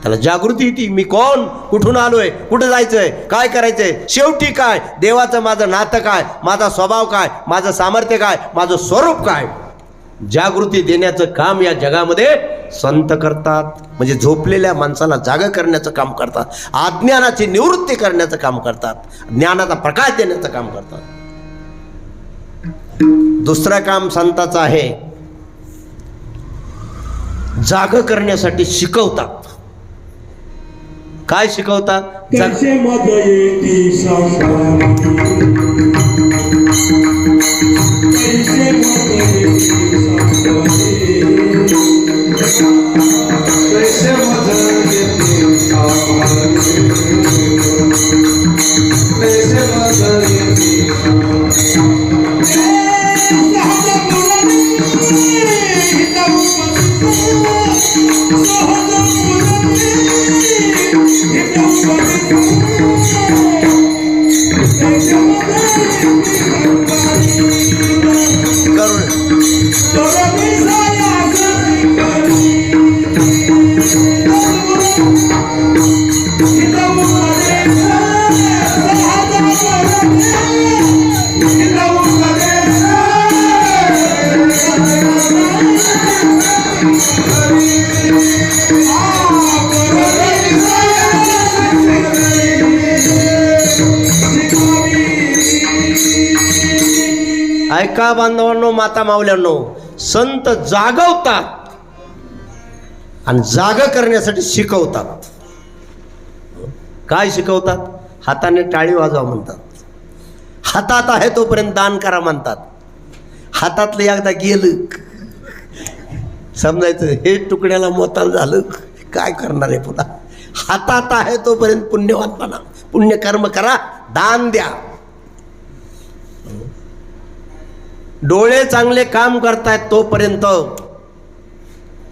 त्याला जागृती येते. मी कोण, कुठून आलोय, कुठं जायचंय, काय करायचंय, शेवटी काय, देवाचं माझं नातं काय, माझा स्वभाव काय, माझं सामर्थ्य काय, माझं स्वरूप काय. जागृती देण्याचं काम या जगामध्ये संत करतात. म्हणजे झोपलेल्या माणसाला जागा करण्याचं काम करतात, अज्ञानाची निवृत्ती करण्याचं काम करतात, ज्ञानाचा प्रकाश देण्याचं काम करतात. दुसरं काम संताचं आहे, जाग करण्यासाठी शिकवतात. काय शिकवतात. कैसे मत येती सासवानी, कैसे मत येती सासवानी, कैसे मदन येते सावधानी, कैसे मदन येते ऐका बांधवांनो, माता माऊल्यांनो, संत जागवतात आणि जाग करण्यासाठी शिकवतात. काय शिकवतात. हाताने टाळी वाजवा म्हणतात, हातात आहे तोपर्यंत दान करा म्हणतात. हातातलं एकदा गेलं समजायचं हे तुकड्याला मोताल झालं, काय करणार आहे पुन्हा. हातात आहे तोपर्यंत पुण्यवानपणा, पुण्यकर्म करा, दान द्या. डोळे चांगले काम करतायत तोपर्यंत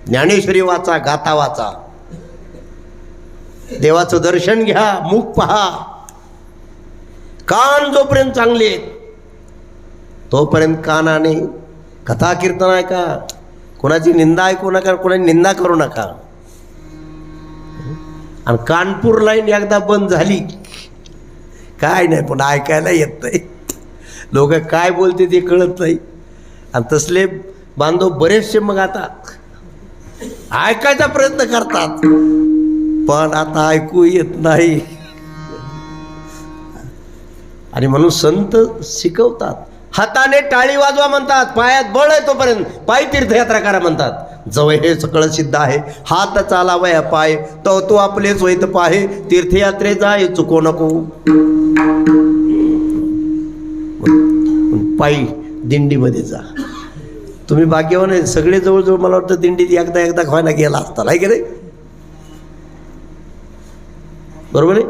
ज्ञानेश्वरी वाचा, गाथा वाचा, देवाचं दर्शन घ्या, मुख पहा. कान जोपर्यंत चांगले आहेत तोपर्यंत कानाने कथा कीर्तन ऐका. कोणाची निंदा ऐकू नका, कोणाची निंदा करू नका. आणि कानपूर लाईन एकदा बंद झाली काय नाही, पण ऐकायला येत नाही. लोक काय बोलते ते कळत नाही. आणि तसले बांधव बरेचसे मग आता ऐकायचा प्रयत्न करतात, पण आता ऐकू येत नाही. आणि म्हणून संत शिकवतात. हाताने टाळी वाजवा म्हणतात, पायात बळ आहे तोपर्यंत पायी तीर्थयात्रा करा म्हणतात. जवळ हे सगळं सिद्ध आहे. हात चालावया पाय तो तो आपलेच वैत पाहे, तीर्थयात्रे जाय चुको नको. पायी दिंडीमध्ये जा. तुम्ही भाग्यवान आहे, सगळे जवळजवळ मला वाटतं दिंडीत एकदा एकदा व्हायला गेला असता, नाही की नाही. बरोबर आहे.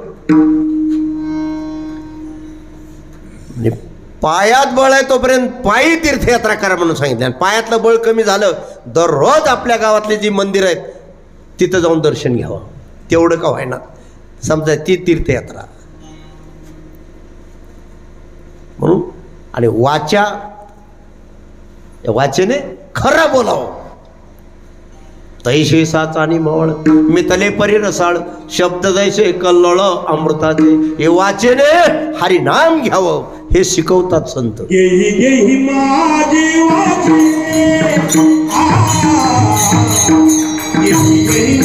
पायात बळ आहे तोपर्यंत पायी तीर्थयात्रा करा म्हणून सांगितलं. आणि पायातलं बळ कमी झालं, दररोज आपल्या गावातली जी मंदिरं आहेत तिथं जाऊन दर्शन घ्यावं. तेवढं का व्हायना, समजा ती तीर्थयात्रा म्हणून. आणि वाचेने खरं बोलावं. तैसे साचानी मवळ मितले परी रसाळ, शब्द जैसे कल्लोळ अमृताचे. हे वाचेने हरिनाम घ्यावं हे शिकवतात संत. गेही गेही माझी वाचे, गेही गेही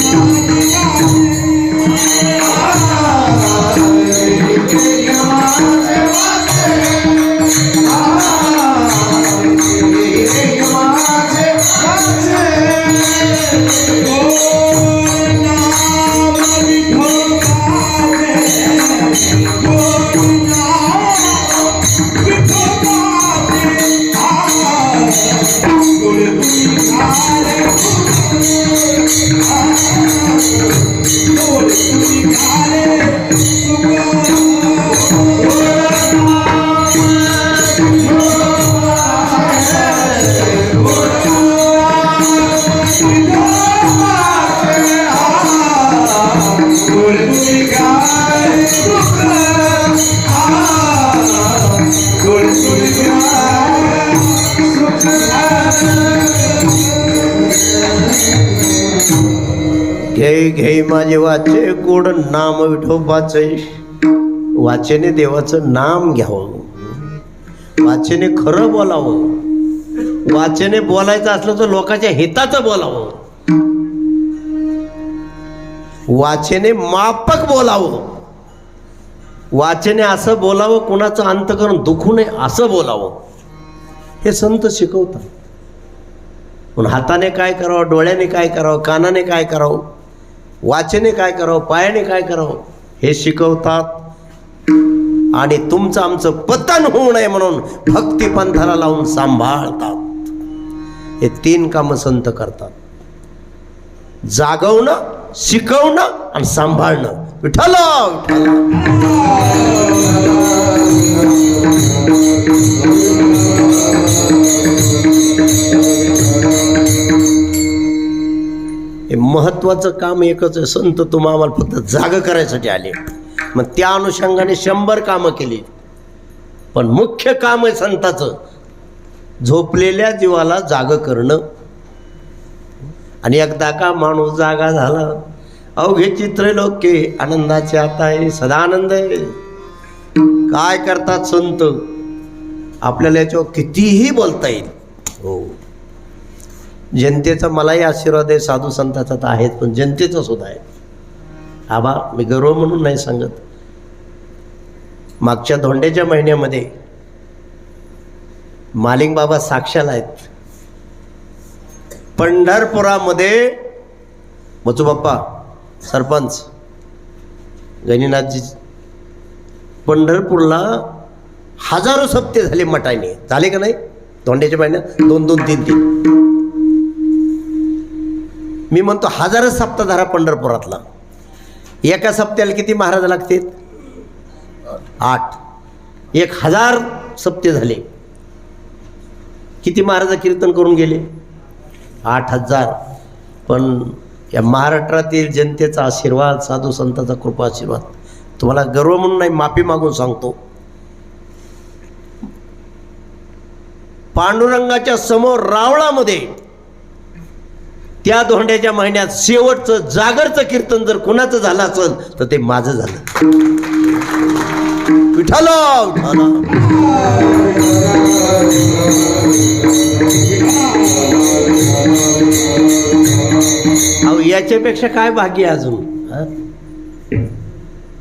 घे घे माझे वाचे गोड नाम विठोबाचे. वाचेने देवाचं नाम घ्यावं, वाचेने खरं बोलावं. वाचेने बोलायचं असलं तर लोकांच्या हिताचं बोलावं. वाचेने माफक बोलावं. वाचेने असं बोलावं कुणाचं अंतकरण दुखू नये असं बोलावं. हे संत शिकवतात. पण हाताने काय करावं, डोळ्याने काय करावं, कानाने काय करावं, वाचेने काय करावं, पायाने काय करावं हे शिकवतात. आणि तुमचं आमचं पतन होऊ नये म्हणून भक्तिपंथाला लावून सांभाळतात. हे 3 कामं संत करतात: जागवणं, शिकवणं आणि सांभाळणं. विठ्ठल हे महत्वाचं काम एकच आहे. संत तुम्हाला आम्हाला फक्त जाग करायसाठी आले, मग त्या अनुषंगाने 100 कामं केली. पण मुख्य काम आहे संताचं झोपलेल्या जीवाला जाग करणं. आणि एकदा का माणूस जागा झाला, अवघे चित्रलोके आनंदाचे आता आहे, सदानंद आहे. काय करतात संत, आपल्याला याच्यावर कितीही बोलता येईल. हो, जनतेचा मलाही आशीर्वाद आहे, साधू संताचा तर आहेच, पण जनतेचा सुद्धा आहे. आबा मी गर्व म्हणून नाही सांगत. मागच्या धोंड्याच्या महिन्यामध्ये मालिंग बाबा साक्षाला आहेत. पंढरपुरामध्ये बचूबाप्पा सरपंच गणिनाथजी, पंढरपूरला हजारो सप्ते झाले मठाने. झाले का नाही धोंड्याच्या महिन्यात? 2-2, 3-3. मी म्हणतो हजारो सप्ताह धरा पंढरपुरातला. एका सप्त्याला किती महाराज लागते? 8. 1000 सप्ते झाले. किती महाराज कीर्तन करून गेले? 8000. पण या महाराष्ट्रातील जनतेचा आशीर्वाद, साधू संतांचा कृपा आशीर्वाद, तुम्हाला गर्व म्हणून नाही, माफी मागून सांगतो. पांडुरंगाच्या समोर रावळामध्ये त्या धोंड्याच्या महिन्यात शेवटचं जागरचं कीर्तन जर कुणाचं झालं असेल तर ते माझं झालं. विठ्ठल अहो, याच्यापेक्षा काय भाग्य अजून.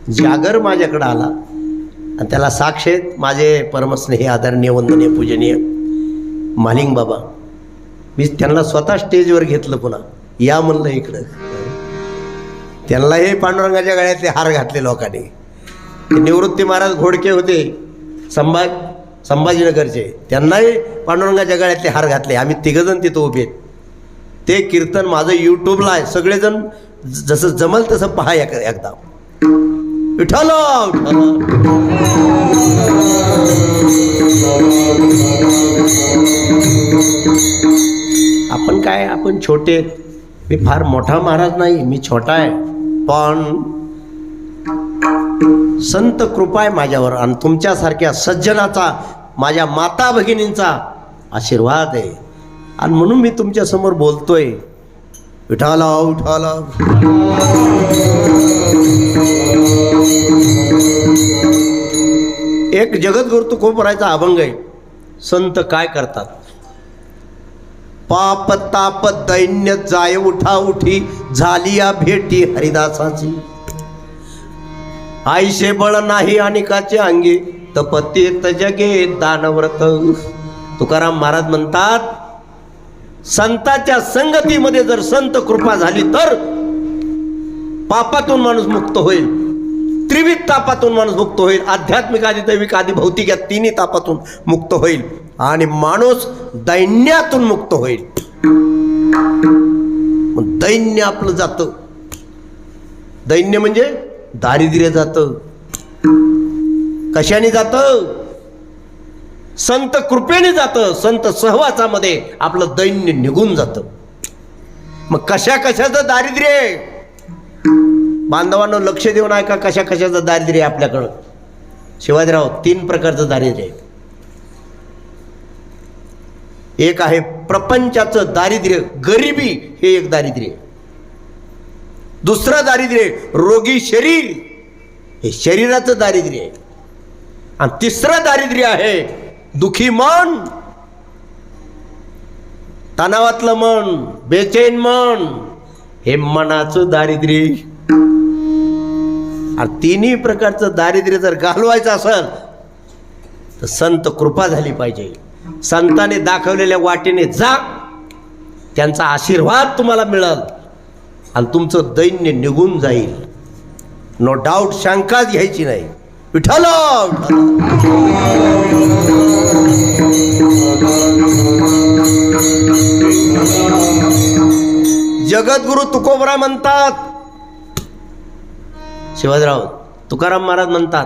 जागर माझ्याकडे आला आणि त्याला साक्ष आहेत माझे परमस्नेही आदरणीय वंदनीय पूजनीय मालिंग बाबा. मी त्यांना स्वतः स्टेजवर घेतलं, पुन्हा या म्हणलं इकडं. त्यांना हे पांडुरंगाच्या गळ्यातले हार घातले लोकांनी. निवृत्ती महाराज घोडके होते संभाजीनगरचे, त्यांनाही पांडुरंगाच्या गळ्यातले हार घातले. आम्ही 3 जण तिथं उभे आहेत. ते कीर्तन माझं यूट्यूबला आहे, सगळेजण जसं जमल तसं पहा एकदा. विठ्ठल आपण काय, आपण छोटे, मी फार मोठा महाराज नाही, मी छोटा आहे, पण संत कृपा आहे माझ्यावर आणि तुमच्यासारख्या सज्जनाचा, माझ्या माता भगिनींचा आशीर्वाद आहे आणि म्हणून मी तुमच्या समोर बोलतोय. विठ्ठल विठ्ठल. एक जगद्गुरु तुकोबरायचा अभंग आहे. संत काय करतात? पाप ताप दैन्य जाय उठा उठी, झाली या भेटी हरिदासाची. आईशे बळ नाही अनिकाचे अंगी, तपतेत जगे दानव्रत. तुकाराम महाराज म्हणतात, संतांच्या संगतीमध्ये जर संत कृपा झाली तर पापातून माणूस मुक्त होईल, त्रिविध तापातून माणूस मुक्त होईल, आध्यात्मिक आदी दैविक आदी भौतिक या तिन्ही तापातून मुक्त होईल आणि माणूस दैन्यातून मुक्त होईल. मग दैन्य आपलं जातं. दैन्य म्हणजे दारिद्र्य जातं. कशाने जातं? संत कृपेने जातं. संत सहवासामध्ये आपलं दैन्य निघून जातं. मग कशा कशाचं दारिद्र्य? बांधवांनो लक्ष देऊन ऐका, कशा कशाचं दारिद्र्य आहे आपल्याकडं. शिवाजीराव, 3 प्रकारचं दारिद्र्य आहे. एक आहे प्रपंचाचं दारिद्र्य, गरिबी, हे एक दारिद्र्य. दुसरं दारिद्र्य रोगी शरीर, हे शरीराचं दारिद्र्य आहे. आणि तिसरं दारिद्र्य आहे दुखी मन, तणावातलं मन, बेचैन मन, हे मनाचं दारिद्र्य. आणि तिन्ही प्रकारचं दारिद्र्य जर घालवायचं असेल तर संत कृपा झाली पाहिजे. संतांनी दाखवलेल्या वाटेने जा, त्यांचा आशीर्वाद तुम्हाला मिळेल आणि तुमचं दैन्य निघून जाईल. नो डाऊट, शंकाच घ्यायची नाही. विठ्ठल जगद्गुरु तुकोबरा म्हणतात, शिवाजीराव तुकाराम महाराज म्हणतात,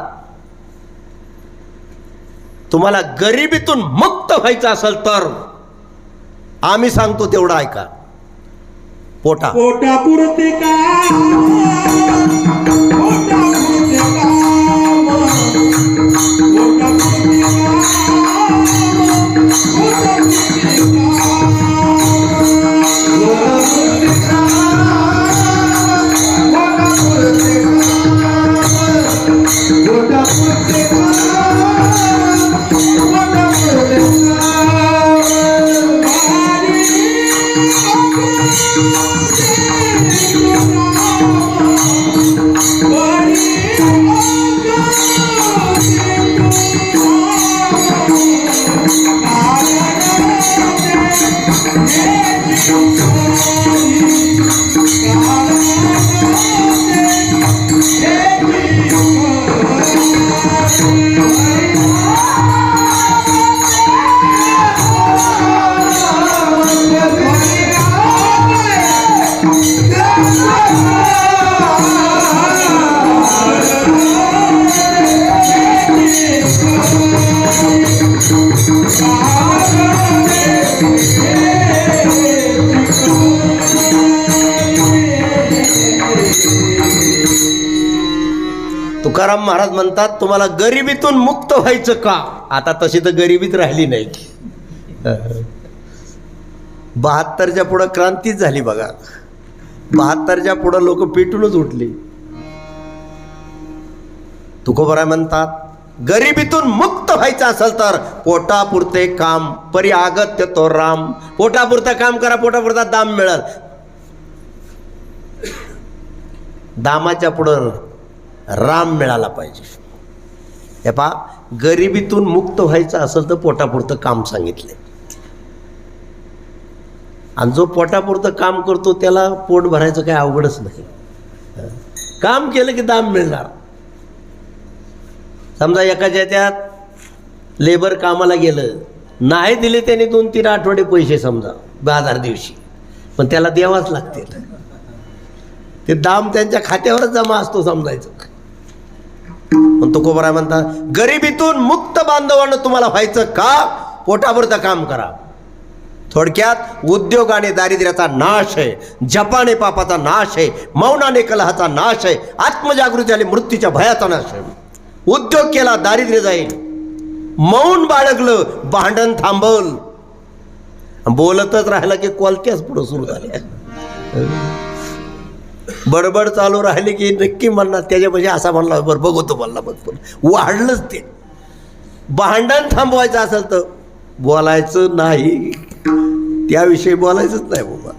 तुम्हाला गरिबीतून मुक्त व्हायचं असेल तर आम्ही सांगतो तेवढं ऐका. पोटापुरते काम, पोटापुरते काम, पोटापुरते तुकाराम महाराज म्हणतात, तुम्हाला गरिबीतून मुक्त व्हायचं का? आता तशी तर गरिबीत राहिली नाही. 72च्या पुढं क्रांतीच झाली बघा. 72च्या पुढं लोक पेटूनच उठले. तुकोबराय म्हणतात, गरिबीतून मुक्त व्हायचं असेल तर पोटापुरते काम, परी आगत्य तो राम. पोटापुरतं काम करा, पोटापुरता दाम मिळेल. दामाच्या पुढं राम मिळाला पाहिजे. हे पहा, गरिबीतून मुक्त व्हायचं असेल तर पोटापुरतं काम सांगितले. आणि जो पोटापुरतं काम करतो त्याला पोट भरायचं काही अवघडच नाही. काम केलं की दाम मिळणार. समजा एकाच्या त्यात लेबर कामाला गेलं, नाही दिले त्याने 2-3 आठवडे पैसे समजा बाजार दिवशी, पण त्याला द्यावाच लागतील. ते दाम त्यांच्या खात्यावरच जमा असतो समजायचं. पण तुकोबराय म्हणतात गरिबीतून मुक्त बांधवानं तुम्हाला व्हायचं का, पोटापुरतं काम करा. थोडक्यात उद्योगाने दारिद्र्याचा नाश आहे, जपाने पापाचा नाश आहे, मौनाने कलहाचा नाश आहे, आत्मजागृती आली मृत्यूच्या भयाचा नाश आहे. उद्योग केला दारिद्र्य जाईल, मौन बाळगलं भांडण थांबवल, बोलतच राहिलं की कोलत्याच पुढं सुरू झाल्या. बडबड चालू राहिली की नक्की म्हणणार त्याच्यापाशी असा म्हणला बरं बघतो म्हणला बघ वाढलंच ते. भांडण थांबवायचं असेल तर बोलायचं नाही, त्याविषयी बोलायचंच नाही बाबा.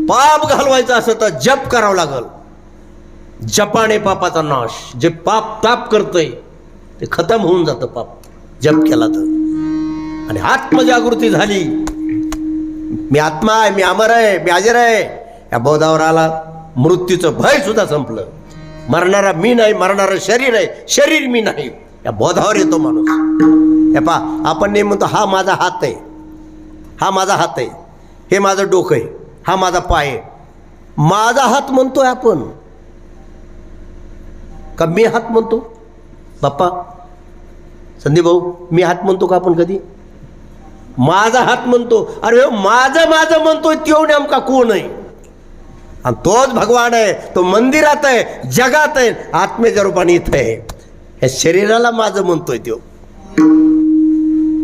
पाप घालवायचं असेल तर जप करावं लागल. जपाने पापाचा नाश, जे पाप ताप करतंय ते खतम होऊन जातं पाप जप केला तर. आणि आत्मजागृती झाली, मी आत्मा आहे, मी अमर आहे, मी हाजीर आहे, या बोधावर आला, मृत्यूचं भय सुद्धा संपलं. मरणारा मी नाही, मरणारं शरीर आहे, शरीर मी नाही, या बोधावर येतो माणूस. हे पा आपण नेहमी म्हणतो हा माझा हात आहे, हा माझा हात आहे, हे माझं डोकं आहे, हा माझा पाय आहे. माझा हात म्हणतोय आपण का मी हात म्हणतो? बाप्पा संदीप भाऊ, मी हात म्हणतो का आपण कधी? माझा हात म्हणतो. अरे माझं माझं म्हणतोय तो नेमका कोण आहे? आणि तोच भगवान आहे, तो मंदिरात आहे, जगात आहे, आत्मेच्या रूपाने इथं आहे. या शरीराला माझं म्हणतोय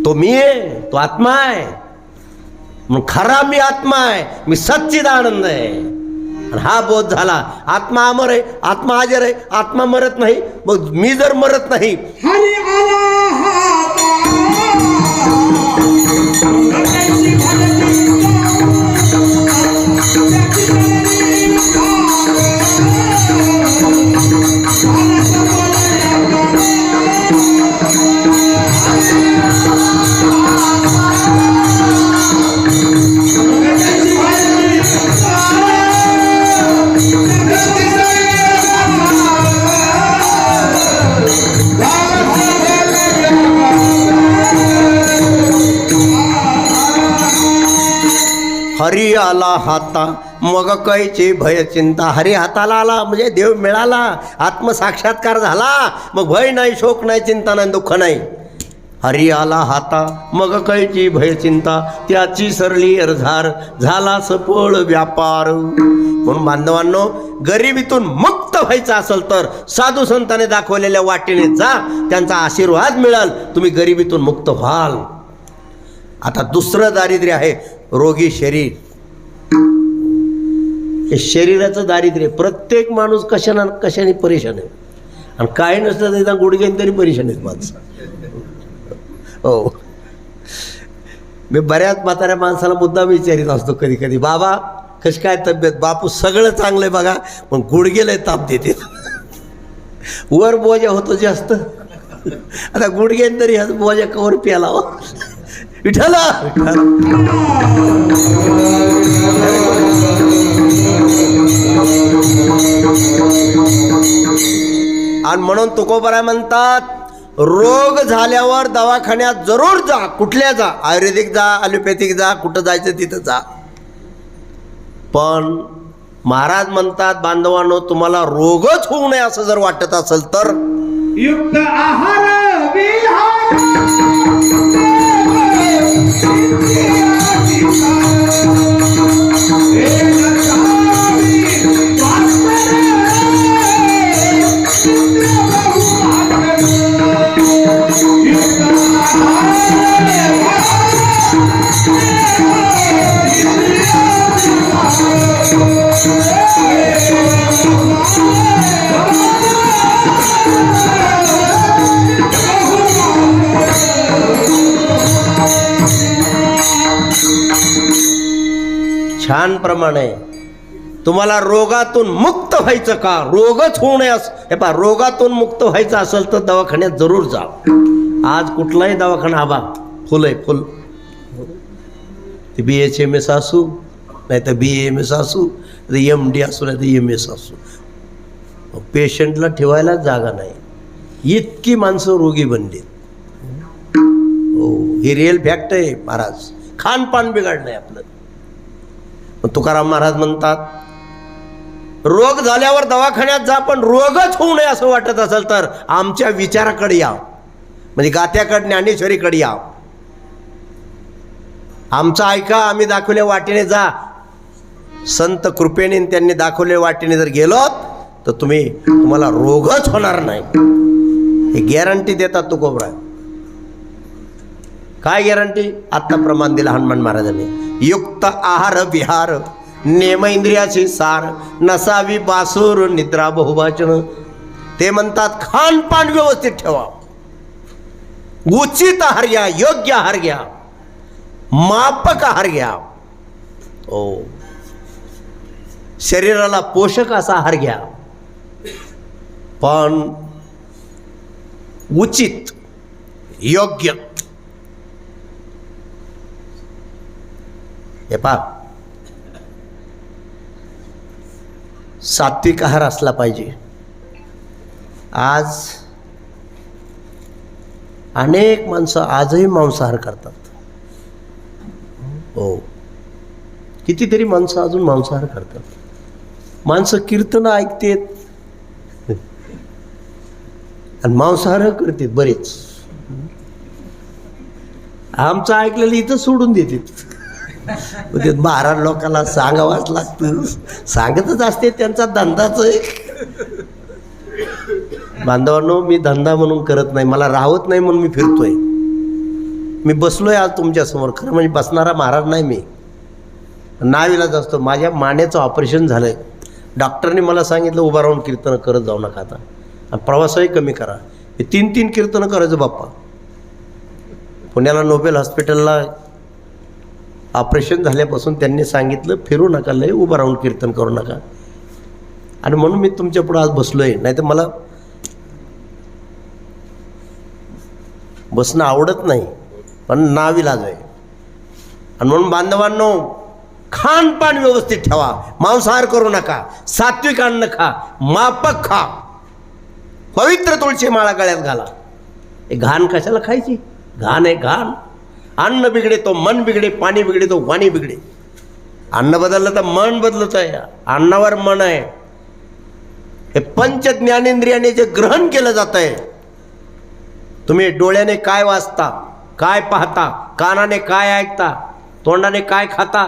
तो मी आहे, तो आत्मा आहे. मग खरा मी आत्मा आहे, मी सच्चिदानंद आहे. आणि हा बोध झाला, आत्मा अमर आहे, आत्मा हाजीर आहे, आत्मा मरत नाही. मग मी जर मरत नाही, हरी आला हाता त्याची भक्ती हरी आला हाता मग कैची भय चिंता. हरी हाताला आला म्हणजे देव मिळाला, आत्मसाक्षात्कार झाला, मग भय नाही, शोक नाही, चिंता नाही, दुःख नाही. हरी आला हाता मग कैची भय चिंता, त्याची सरली अर्धार झाला सफळ व्यापार. म्हणून बांधवांनो, गरिबीतून मुक्त व्हायचं असेल तर साधू संतांनी दाखवलेल्या वाटेने जा, त्यांचा आशीर्वाद मिळाल, तुम्ही गरिबीतून मुक्त व्हाल. आता दुसरं दारिद्र्य आहे रोगी शरीर. हे शरीराचं दारिद्र्य. प्रत्येक माणूस कशाने परेशान आहे, आणि काय नसलं तरी त्या गुडघ्याने तरी परेशान आहेत माणसं. हो, मी बऱ्याच म्हाताऱ्या माणसाला मुद्दाम विचारित असतो कधी कधी, बाबा कशी काय तब्येत? बापू सगळं चांगलं आहे बघा, पण गुडघेला ताप देते. वर बोजा होतो जास्त, आता गुडघ्याने तरी ह्याच बोजा कवर प्याला. विठ्ठला आणि म्हणून तुकोबराय म्हणतात, रोग झाल्यावर दवाखान्यात जरूर जा. कुठल्या जा, आयुर्वेदिक जा, ॲलोपॅथिक जा, कुठं जायचं तिथं जा. पण महाराज म्हणतात, बांधवांनो, तुम्हाला रोगच होऊ नये असं जर वाटत असेल तर युक्त आहार विहार छान प्रमाणे तुम्हाला रोगातून मुक्त व्हायचं का, रोगच होऊ नये हे पहा, रोगातून मुक्त व्हायचं असेल तर दवाखान्यात जरूर जा. आज कुठलाही दवाखाना आबा फुल आहे, फुल. ते BHMS असू, नाही तर BAMS असू, MD असू, नाही तर MS असू, पेशंटला ठेवायला जागा नाही, इतकी माणसं रोगी बनली. हो, ही रिअल फॅक्ट आहे महाराज. खानपान बिघडलंय आपलं. तुकाराम महाराज म्हणतात, रोग झाल्यावर दवाखान्यात जा, पण रोगच होऊ नये असं वाटत असेल तर आमच्या विचाराकडे या, म्हणजे गात्याकडे ज्ञानेश्वरीकडे या. आमचं ऐका, आम्ही दाखवल्या वाटेने जा. संत कृपेने त्यांनी दाखवल्या वाटेने जर गेलोत तर तुम्हाला रोगच होणार नाही, हे गॅरंटी देतात तुकोबरा. काय गॅरंटी? आत्ता प्रमाण दिलं हनुमान महाराजांनी. युक्त आहार विहार नेम इंद्रियाची सार, नसावी बासूर निद्रा बहुवाचन. ते म्हणतात खानपान व्यवस्थित ठेवा, उचित आहार घ्या, योग्य आहार घ्या, मापक आहार घ्या. ओ शरीराला पोषक असा आहार घ्या, पण उचित योग्य. हे पहा, सात्विक आहार असला पाहिजे. आज अनेक माणसं आजही मांसाहार करतात. हो, कितीतरी माणसं अजून मांसाहार करतात. माणसं कीर्तन ऐकतेत आणि मांसाहार करतात बरेच. आमचं ऐकलेलं इथं सोडून देतात. महाराज लोकांना सांगावंच लागतं, सांगतच असते, त्यांचा धंदाच आहे. बांधवांनो, मी धंदा म्हणून करत नाही, मला राहत नाही म्हणून मी फिरतोय. मी बसलोय आज तुमच्यासमोर, खरं म्हणजे बसणारा महाराज नाही मी. नावीलाज असतो. माझ्या मानेचं ऑपरेशन झालं आहे, डॉक्टरने मला सांगितलं उभा राहून कीर्तनं करत जाऊ नका आता, आणि प्रवासही कमी करा. हे 3 कीर्तनं करायचं बाप्पा. पुण्याला नोबेल हॉस्पिटलला ऑपरेशन झाल्यापासून त्यांनी सांगितलं फिरू नका, लय उभं राहून कीर्तन करू नका. आणि म्हणून मी तुमच्या पुढं आज बसलो आहे. नाही तर मला बसणं आवडत नाही, पण नाविलाज आहे. आणि म्हणून बांधवांनो, खानपान व्यवस्थित ठेवा, मांसाहार करू नका, सात्विक अन्न खा, मापक खा, पवित्र तुळशी माळा गळ्यात घाला. हे घाण कशाला खायची? घाण आहे घाण. अन्न बिघडे तो मन बिघडे, पाणी बिघडे तो वाणी बिघडे. अन्न बदललं तर मन बदलत आहे. अन्नावर मन आहे. हे पंच ज्ञानेंद्रियाने जे ग्रहण केलं जात आहे, तुम्ही डोळ्याने काय वाचता, काय पाहता, कानाने काय ऐकता, तोंडाने काय खाता,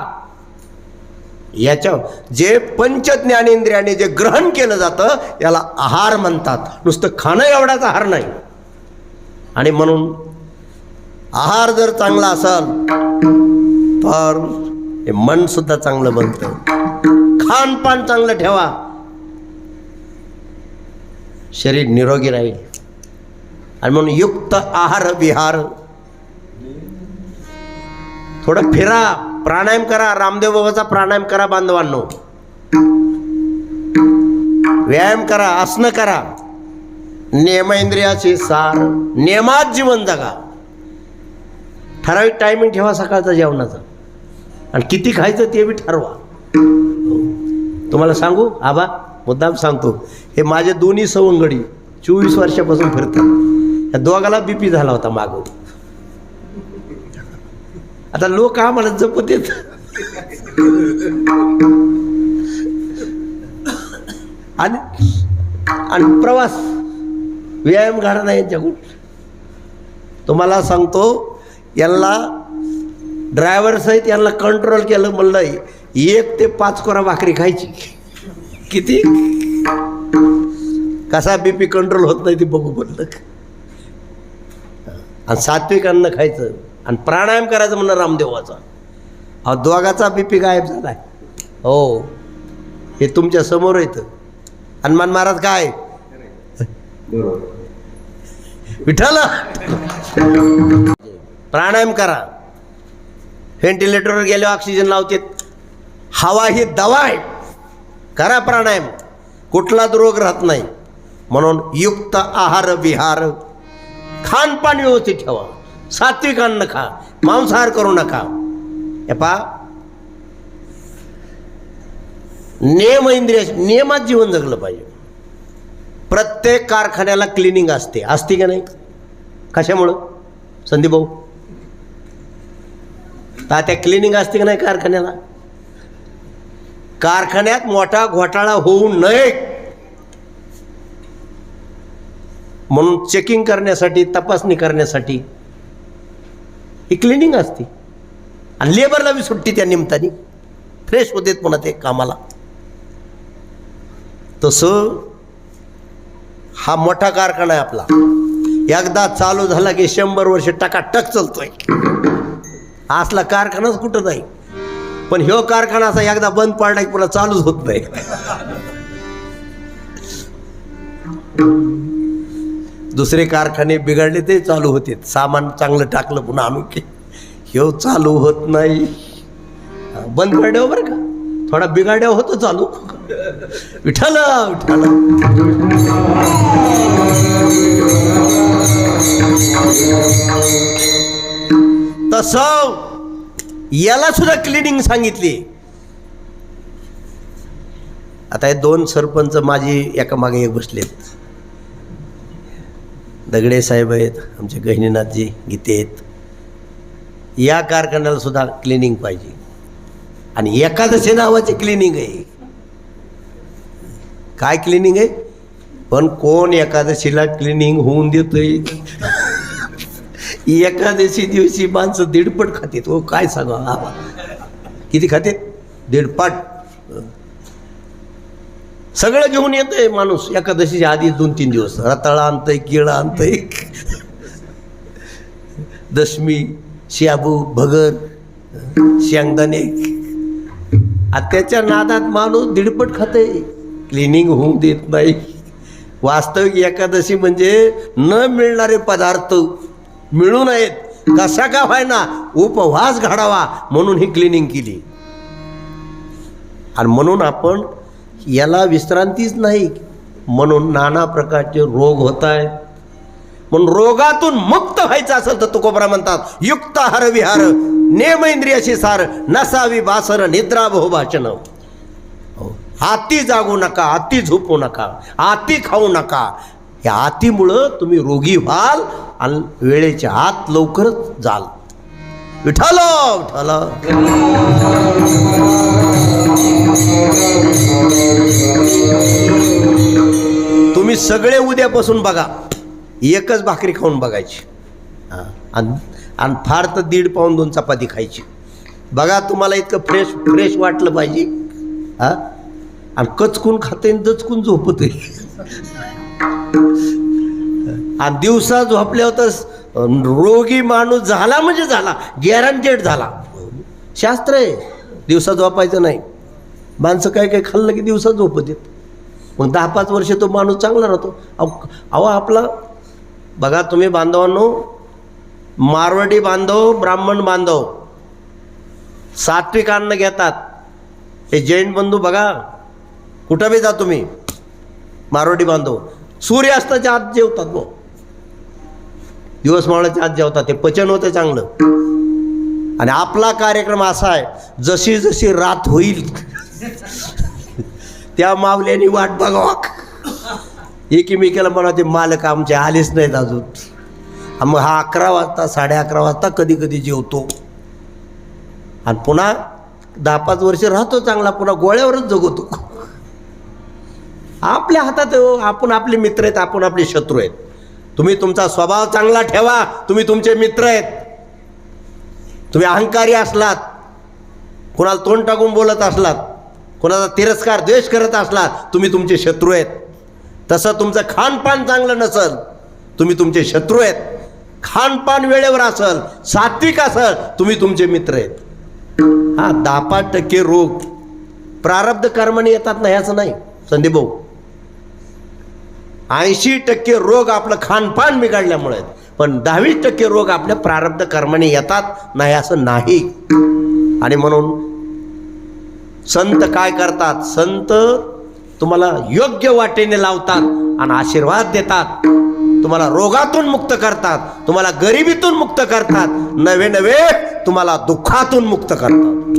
याच्या जे पंच ज्ञानेंद्रियाने जे ग्रहण केलं जातं याला आहार म्हणतात. नुसतं खाणं एवढाच आहार नाही. आणि म्हणून आहार जर चांगला असेल तर हे मन सुद्धा चांगलं बनतं. खानपान चांगलं ठेवा, शरीर निरोगी राहील. आणि म्हणून युक्त आहार विहार. थोडं फिरा, प्राणायाम करा, रामदेव बाबाचा प्राणायाम करा बांधवांनो, व्यायाम करा, आसनं करा. नियम इंद्रियाची सार, नियमात जीवन जगा. ठराविक टायमिंग ठेवा सकाळचा जेवणाचा, आणि किती खायचं ते बी ठरवा. तुम्हाला सांगू आबा, मुद्दाम सांगतो, हे माझे दोन्ही सवंगडी 24 वर्षापासून फिरतात. या दोघाला BP झाला होता मागं. आता लोक आम्हाला जपत येत. आणि प्रवास व्यायाम घडा नाही यांच्याकडून. तुम्हाला सांगतो, यांना ड्रायव्हर सहित यांना कंट्रोल केलं. म्हणलं 1 ते 5 कोरा भाकरी खायची. किती कसा BP कंट्रोल होत नाही ते बघू म्हणलं. आणि सात्विक अन्न खायचं आणि प्राणायाम करायचं म्हणलं रामदेवाचा. अहो दोघाचा BP गायब झाला आहे. हो, हे तुमच्या समोर येतं. हनुमान महाराज काय विठ्ठल प्राणायाम करा. व्हेंटिलेटरवर गेले ऑक्सिजन लावते. हवा ही दवा आहे. करा प्राणायाम, कुठलाच रोग राहत नाही. म्हणून युक्त आहार विहार, खानपान व्यवस्थित ठेवा, सात्विक अन्न खा, मांसाहार करू नका. हे पहा, नियम इंद्रिय, नियमात जीवन जगलं पाहिजे. प्रत्येक कारखान्याला क्लिनिंग असते का नाही? कशामुळं संदीप भाऊ? तात्या क्लिनिंग असते का नाही कारखान्याला? कारखान्यात मोठा घोटाळा होऊ नये म्हणून चेकिंग करण्यासाठी, तपासणी करण्यासाठी ही क्लिनिंग असते. आणि लेबरला बी सुट्टी त्या निमित्ताने, फ्रेश होतेत पुन्हा ते कामाला. तसं हा मोठा कारखाना आहे आपला, एकदा चालू झाला की 100 वर्ष टकाटक चालतोय. असला कारखानाच कुठं नाही. पण ह्यो कारखाना असा एकदा बंद पडला की पुन्हा चालूच होत नाही. दुसरे कारखाने बिघडले ते चालू होते, सामान चांगलं टाकलं पुन्हा आणून की ह्यो चालू होत नाही. बंद पडल्यावर बरं का, थोडा बिघाड्यावर होतो चालू. विठ्ठल विठ्ठल. तसं याला सुद्धा क्लिनिंग सांगितली. आता हे 2 सरपंच माझी एकामागे एक बसलेत. दगडे साहेब आहेत, आमचे गहिनीनाथजी गीते आहेत. या कारखान्याला सुद्धा क्लिनिंग पाहिजे. आणि एकादशी नावाची क्लिनिंग आहे. काय क्लिनिंग आहे? पण कोण एकादशीला क्लिनिंग होऊन देतोय? एकादशी दिवशी माणसं 1.5 खातात. हो काय सांगा, किती खाते? 1.5. सगळं घेऊन येतोय माणूस एकादशीच्या आधी 2-3 दिवस. रताळा आणतंय, केळं आणतंय, दशमी, शाबू, भगर, शेंगदाणे. त्याच्या नादात माणूस 1.5 खाते, क्लिनिंग होऊन देत नाही. वास्तविक एकादशी म्हणजे न मिळणारे पदार्थ मिळू नयेत, कसा का व्हायना उपवास घडावा म्हणून ही क्लिनिंग केली. आणि म्हणून आपण याला विश्रांतीच नाही, म्हणून नाना प्रकारचे रोग होत आहेत. म्हणून रोगातून मुक्त व्हायचं असेल तर तुकोबरा म्हणतात, युक्त आहार विहार नेम इंद्रियाशी सार नसावी बासर निद्रा बहुभाषण. आती जागू नका, आती झोपू नका, आती खाऊ नका. या आतीमुळं तुम्ही रोगी व्हाल आणि वेळेच्या आत लवकरच जाल. विठ्ठल विठ्ठल. तुम्ही सगळे उद्यापासून बघा, एकच भाकरी खाऊन बघायची. आणि फार तर 1.5 पाऊण 2 चपाती खायची. बघा तुम्हाला इतकं फ्रेश फ्रेश वाटलं पाहिजे. आणि कचकून खाते दचकून झोपते. आणि दिवसा झोपल्यावर तर रोगी माणूस झाला म्हणजे झाला, गॅरंटेड झाला. शास्त्र आहे, दिवसा झोपायचं नाही. माणसं काय काय खाल्लं की दिवसा झोपत येत. मग 10-5 वर्ष तो माणूस चांगला राहतो. अहो आपला बघा तुम्ही बांधवांनो, मारवाडी बांधव, ब्राह्मण बांधव सात्विक अन्न घेतात. हे जैन बंधू बघा, कुठं बी जा तुम्ही, मारवाडी बांधव सूर्यास्ताच्या आत जेवतात. मग दिवस मावळाच्या आत जेवतात, ते पचन होतं चांगलं. आणि आपला कार्यक्रम असा आहे, जशी जशी रात होईल त्या मावल्याने वाट बघावा. एकमेकाला म्हणा ते मालक आमचे आलेच नाहीत अजून. मग हा 11 वाजता 11:30 वाजता कधी कधी जेवतो. आणि पुन्हा 10-5 वर्ष राहतो चांगला, पुन्हा गोळ्यावरच जगवतो. आपल्या हातात आहे. आपण आपले मित्र आहेत, आपण आपले शत्रू आहेत. तुम्ही तुमचा स्वभाव चांगला ठेवा, तुम्ही तुमचे मित्र आहेत. तुम्ही अहंकारी असलात, कोणाला तोंड टाकून बोलत असलात, कोणाचा तिरस्कार द्वेष करत असलात, तुम्ही तुमचे शत्रू आहेत. तसं तुमचं खानपान चांगलं नसल, तुम्ही तुमचे शत्रू आहेत. खानपान वेळेवर असल, सात्विक असल, तुम्ही तुमचे मित्र आहेत. 10-5% रोग प्रारब्ध कर्माने येतात ना, ह्याचं नाही संदीप भाऊ. 80% रोग आपलं खानपान बिघडल्यामुळे, पण 10-20% रोग आपल्या प्रारब्ध कर्माने येतात नाही असं नाही. आणि म्हणून संत काय करतात, संत तुम्हाला योग्य वाटेने लावतात आणि आशीर्वाद देतात. तुम्हाला रोगातून मुक्त करतात, तुम्हाला गरिबीतून मुक्त करतात, नवे नवे तुम्हाला दुःखातून मुक्त करतात.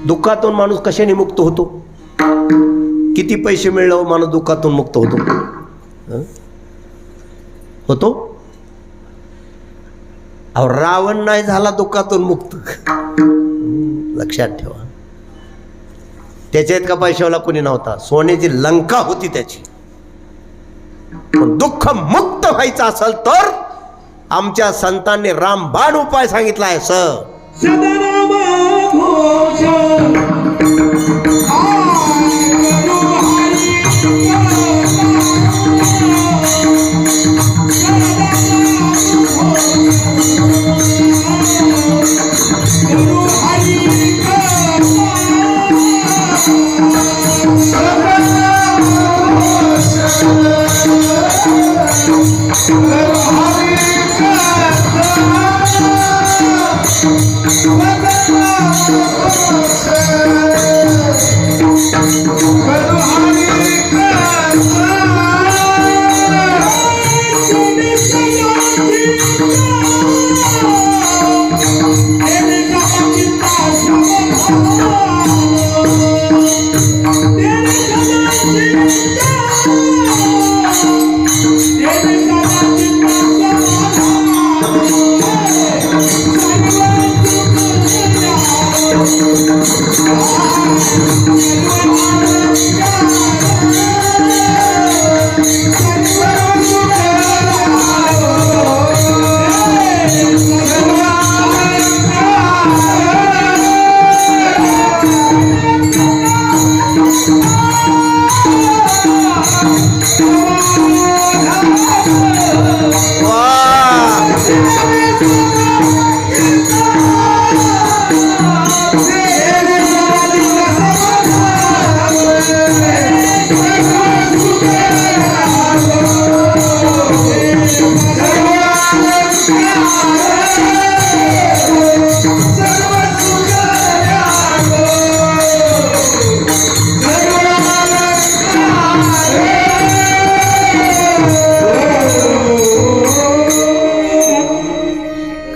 दुःखातून माणूस कशाने मुक्त होतो? किती पैसे मिळल्यावर माणूस दुःखातून मुक्त होतो? अहो रावण नाही झाला दुःखातून मुक्त, लक्षात ठेवा. त्याच्या इतका पैशावाला कोणी नव्हता, सोन्याची लंका होती त्याची. पण दुःख मुक्त व्हायचं असेल तर आमच्या संतांनी रामबाण उपाय सांगितला आहे. सदनाम घोष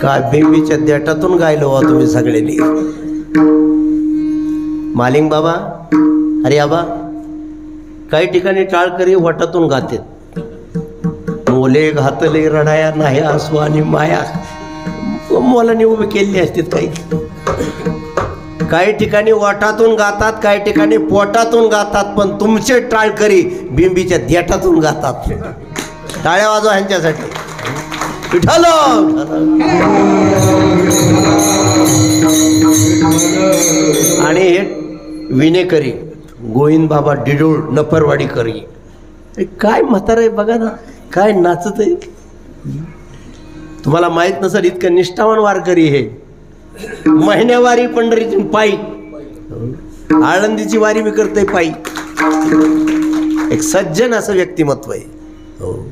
काय बिंबीच्या देटातून गायलो हो तुम्ही सगळ्यांनी. मालिंग बाबा, अरे आबा, काही ठिकाणी टाळकरी वटातून गाते. मोले घातले रडाया नाही आसू आणि माया, मोलाने उभे केलेली असतात. काही ठिकाणी वाटातून गातात, काही ठिकाणी पोटातून गातात, पण तुमचे टाळकरी बिंबीच्या देटातून गातात. टाळ्या वाजवा ह्यांच्यासाठी. विठ्ठल आणि हे विनेकरी गोविंद बाबा डिडोळ नफरवाडी करी. काय म्हातार आहे बघा ना, काय नाचत आहे. तुम्हाला माहित नसेल इतकं निष्ठावान वारकरी हे. महिन्यावारी पंढरीची पायी, आळंदीची वारी बी करते पायी. एक सज्जन असं व्यक्तिमत्व आहे. हो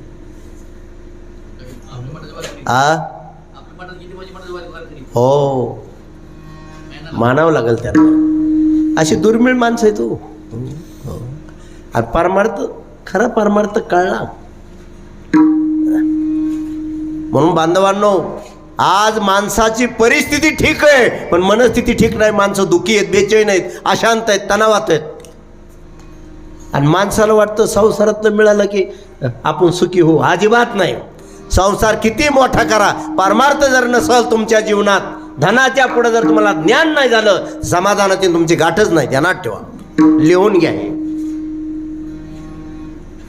हो, मानावं लागेल त्यांना. अशी दुर्मिळ माणसं आहे तू. आणि परमार्थ, खरा परमार्थ कळला. म्हणून बांधवांनो, आज माणसाची परिस्थिती ठीक आहे पण मनस्थिती ठीक नाही. माणसं दुःखी आहेत, बेचैन आहेत, अशांत आहेत, तणावात आहेत. आणि माणसाला वाटतं संसारातलं मिळालं की आपण सुखी होऊ. अजिबात नाही. संसार किती मोठा करा, परमार्थ जर नसल तुमच्या जीवनात, धनाच्या पुढे जर तुम्हाला ज्ञान नाही झालं, समाधानाची तुमची गाठच नाही. ध्यानात ठेवा, लिहून घ्या.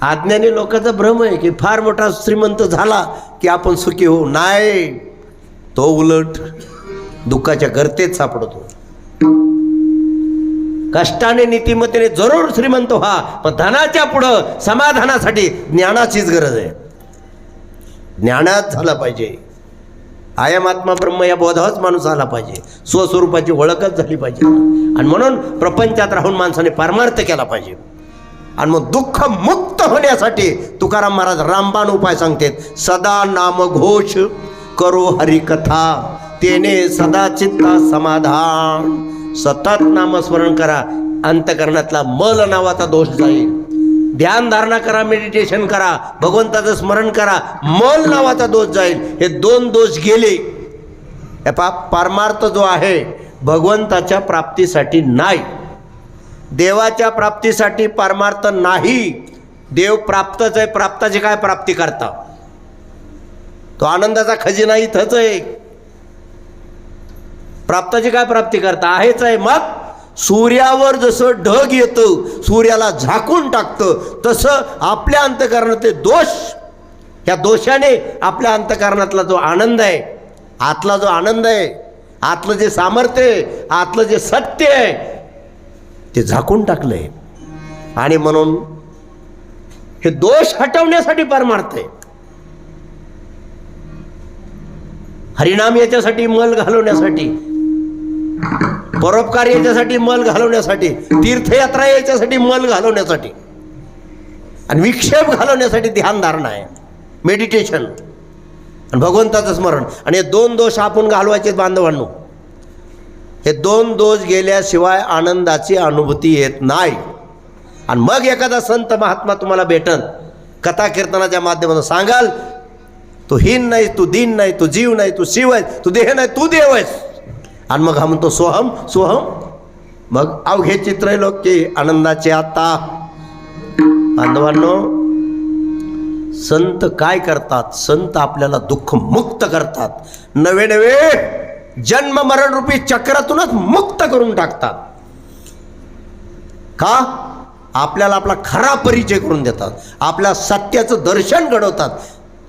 अज्ञानी लोकांचा भ्रम आहे की फार मोठा श्रीमंत झाला की आपण सुखी होऊ. नाही, तो उलट दुःखाच्या गर्तेत सापडतो. कष्टाने नीतिमत्तेने जरूर श्रीमंत व्हा, पण धनाच्या पुढं समाधानासाठी ज्ञानाचीच गरज आहे. ज्ञानात झाला पाहिजे. आयम आत्मा ब्रह्म या बोधावच माणूस आला पाहिजे. स्वस्वरूपाची ओळखच झाली पाहिजे. आणि म्हणून प्रपंचात राहून माणसाने परमार्थ केला पाहिजे. आणि मग दुःख मुक्त होण्यासाठी तुकाराम महाराज रामबाण उपाय सांगतात. सदा नामघोष करो हरिकथा, तेने सदा चित्ता समाधान. सतत नामस्मरण करा, अंतकरणातला मल नावाचा दोष जाईल. ध्यान धारणा करा, मेडिटेशन करा, भगवंताचं स्मरण करा, मल नावाचा दोष जाईल. हे दोन दोष गेले. हे परमार्थ जो आहे भगवंताच्या प्राप्तीसाठी नाही, देवाच्या प्राप्तीसाठी परमार्थ नाही. देव प्राप्तच आहे. प्राप्ताची काय प्राप्ती करता? तो आनंदाचा खजिना इथंच आहे. प्राप्ताची काय प्राप्ती करता? आहेच आहे. मग सूर्यावर जसं ढग येतं सूर्याला झाकून टाकतं तसं आपल्या अंतःकरणातले दोष, या दोषाने आपल्या अंतःकरणातला जो आनंद आहे, आतला जो आनंद आहे, आतलं जे सामर्थ्य आहे, आतलं जे सत्य आहे ते झाकून टाकलंय. आणि म्हणून हे दोष हटवण्यासाठी परमार्थ आहे. हरिनाम याच्यासाठी, मल घालवण्यासाठी, परोपकार याच्यासाठी, मल घालवण्यासाठी, तीर्थयात्रा याच्यासाठी, मल घालवण्यासाठी, आणि विक्षेप घालवण्यासाठी ध्यानधारणा आहे, मेडिटेशन आणि भगवंताचं स्मरण. आणि हे दोन दोष आपण घालवायचे बांधवांनो. हे दोन दोष गेल्याशिवाय आनंदाची अनुभूती येत नाही. आणि मग एखादा संत महात्मा तुम्हाला भेटल, कथा कीर्तनाच्या माध्यमातून सांगाल, तू हीन नाही, तू दीन नाही, तू जीव नाही, तू शिव आहेस, तू देह नाही, तू देव आहेस. आणि मग हा म्हणतो सोहम सोहम. मग अवघे चित्र लोक की आनंदाचे आता. बांधवांनो, संत काय करतात? संत आपल्याला दुःख मुक्त करतात, नवे नवे जन्म मरण रूपी चक्रातूनच मुक्त करून टाकतात. का? आपल्याला आपला खरा परिचय करून देतात, आपल्या सत्याचं दर्शन घडवतात.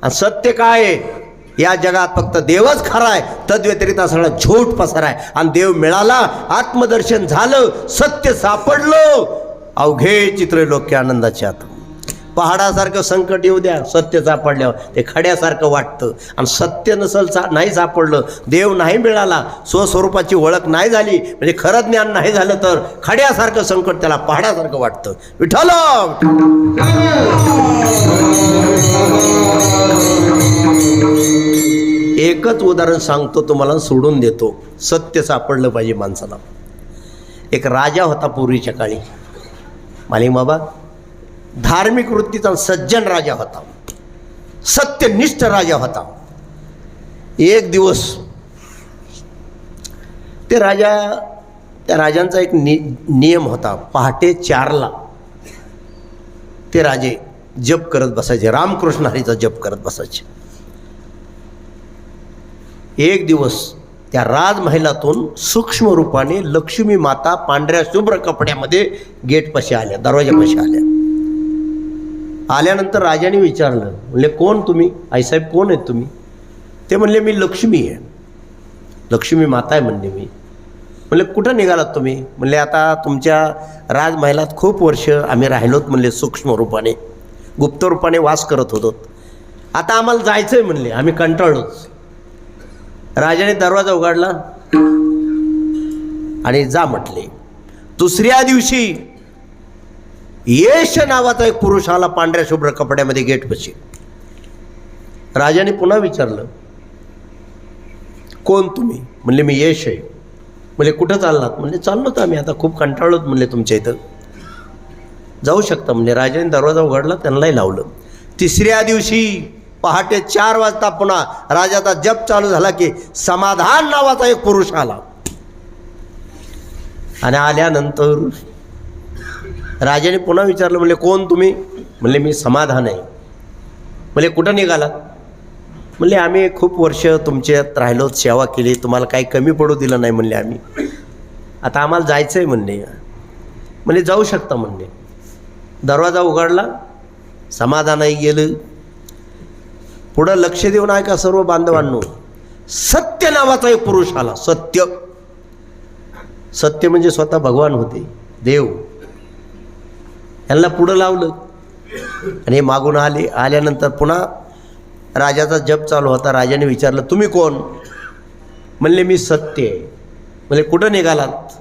आणि सत्य काय आहे? या जगात फक्त देवच खरा आहे, तद्व्यतिरिक्त सगळा झूट पसार आहे. आणि देव मिळाला, आत्मदर्शन झालं, सत्य सापडलं, अवघे चित्र लोक आनंदाचे आत. पहाडासारखं संकट येऊ द्या, सत्य सापडल्यावर ते खड्यासारखं वाटतं. आणि सत्य नसल नाही सापडलं, देव नाही मिळाला, स्वस्वरूपाची ओळख नाही झाली, म्हणजे खरं ज्ञान नाही झालं, तर खड्यासारखं संकट त्याला पहाडासारखं वाटतं. विठ्ठल. एकच उदाहरण सांगतो तुम्हाला, सोडून देतो. सत्य सापडलं पाहिजे माणसाला. एक राजा होता पूर्वीच्या काळी, मालिक बाबा, धार्मिक वृत्तीचा सज्जन राजा होता, सत्यनिष्ठ राजा होता. एक दिवस त्या राजांचा एक नियम होता, पहाटे 4ला ते राजे जप करत बसायचे, रामकृष्ण हरीचा जप करत बसायचे. एक दिवस त्या राजमहिलातून सूक्ष्म रूपाने लक्ष्मी माता पांढऱ्या शुभ्र कपड्यामध्ये गेटपाशी आल्या, दरवाजापाशी आल्या. आल्यानंतर राजाने विचारलं, म्हणले कोण तुम्ही? आईसाहेब कोण आहेत तुम्ही? ते म्हणले मी लक्ष्मी आहे, लक्ष्मी माता आहे म्हणले मी. म्हणले कुठं निघालात तुम्ही? म्हणले आता तुमच्या राजमहालात खूप वर्ष आम्ही राहिलोत म्हणले, सूक्ष्म रूपाने गुप्त रूपाने वास करत होतो, आता आम्हाला जायचं आहे म्हणले, आम्ही कंटाळलोच. राजाने दरवाजा उघडला आणि जा म्हटले. दुसऱ्या दिवशी येश नावाचा एक पुरुष आला पांढऱ्या शुभ्र कपड्यामध्ये गेटपाशी. राजाने पुन्हा विचारलं, कोण तुम्ही? म्हणले मी येश आहे. म्हणले कुठं चाललात? म्हणले चाललो तर आम्ही, आता खूप कंटाळलोत म्हणले तुमच्या इथं, जाऊ शकता म्हणले. राजाने दरवाजा उघडला, त्यांनाही लावलं. तिसऱ्या दिवशी पहाटे 4 वाजता पुन्हा राजाचा जप चालू झाला की समाधान नावाचा एक पुरुष आला. आणि आल्यानंतर राजाने पुन्हा विचारलं, म्हणले कोण तुम्ही? म्हणले मी समाधान आहे. म्हणले कुठं निघालात? म्हणले आम्ही खूप वर्ष तुमच्यात राहिलो, सेवा केली, तुम्हाला काही कमी पडू दिलं नाही म्हणले आम्ही, आता आम्हाला जायचं आहे म्हणले. म्हणले जाऊ शकता म्हणले. दरवाजा उघडला, समाधानही गेलं. पुढं लक्ष देऊन ऐका सर्व बांधवांनो, सत्य नावाचा एक पुरुष आला. सत्य, सत्य म्हणजे स्वतः भगवान होते, देव. यांना पुढं लावलं आणि हे मागून आले. आल्यानंतर पुन्हा राजाचा जप चालू होता. राजाने विचारलं, तुम्ही कोण? म्हणले मी सत्य आहे. म्हणले कुठं निघालात?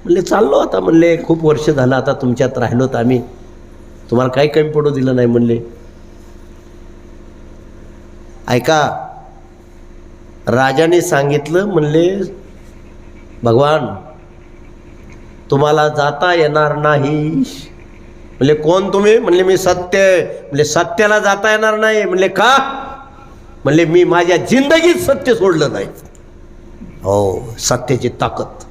म्हणले चाललो आता म्हणले, खूप वर्ष झालं आता तुमच्यात राहिलोत आम्ही, तुम्हाला काही कमी पडू दिलं नाही म्हणले. ऐका, राजाने सांगितलं, म्हणले भगवान तुम्हाला जाता येणार नाही. म्हणले कोण तुम्ही? म्हणले मी सत्य आहे. म्हणले सत्याला जाता येणार नाही? म्हणले का? म्हणले मी माझ्या जिंदगीत सत्य सोडलं नाही. हो, सत्याची ताकद.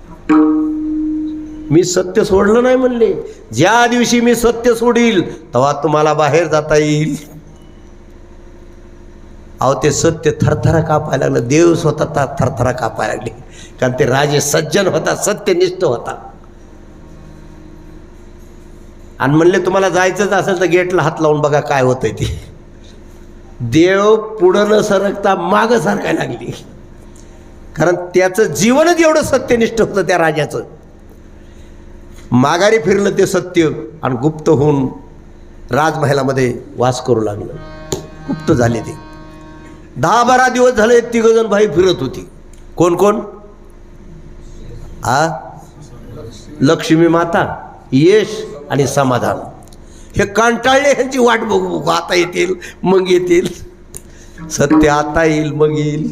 मी सत्य सोडलं नाही म्हणले. ज्या दिवशी मी सत्य सोडील तेव्हा तुम्हाला बाहेर जाता येईल. अहो ते सत्य थरथरा कापायला लागलं. देव स्वतः थरथरा कापायला लागले, कारण ते राजे सज्जन होता, सत्यनिष्ठ होता. आणि म्हणले तुम्हाला जायचंच असेल तर गेटला हात लावून बघा काय होतंय ते. देव पुढं न सरकता मागं सारखायला लागली, कारण त्याचं जीवनच एवढं सत्यनिष्ठ होतं त्या राजाचं. माघारी फिरलं ते सत्य आणि गुप्त होऊन राजमहालामध्ये वास करू लागलं. गुप्त झाले ते. 10-12 दिवस झाले 3 जण बाई फिरत होती. कोण कोण? लक्ष्मी माता, यश आणि समाधान. हे कंटाळले, ह्यांची वाट बघू बघू, आता येतील मग येतील, सत्य आता येईल मग येईल.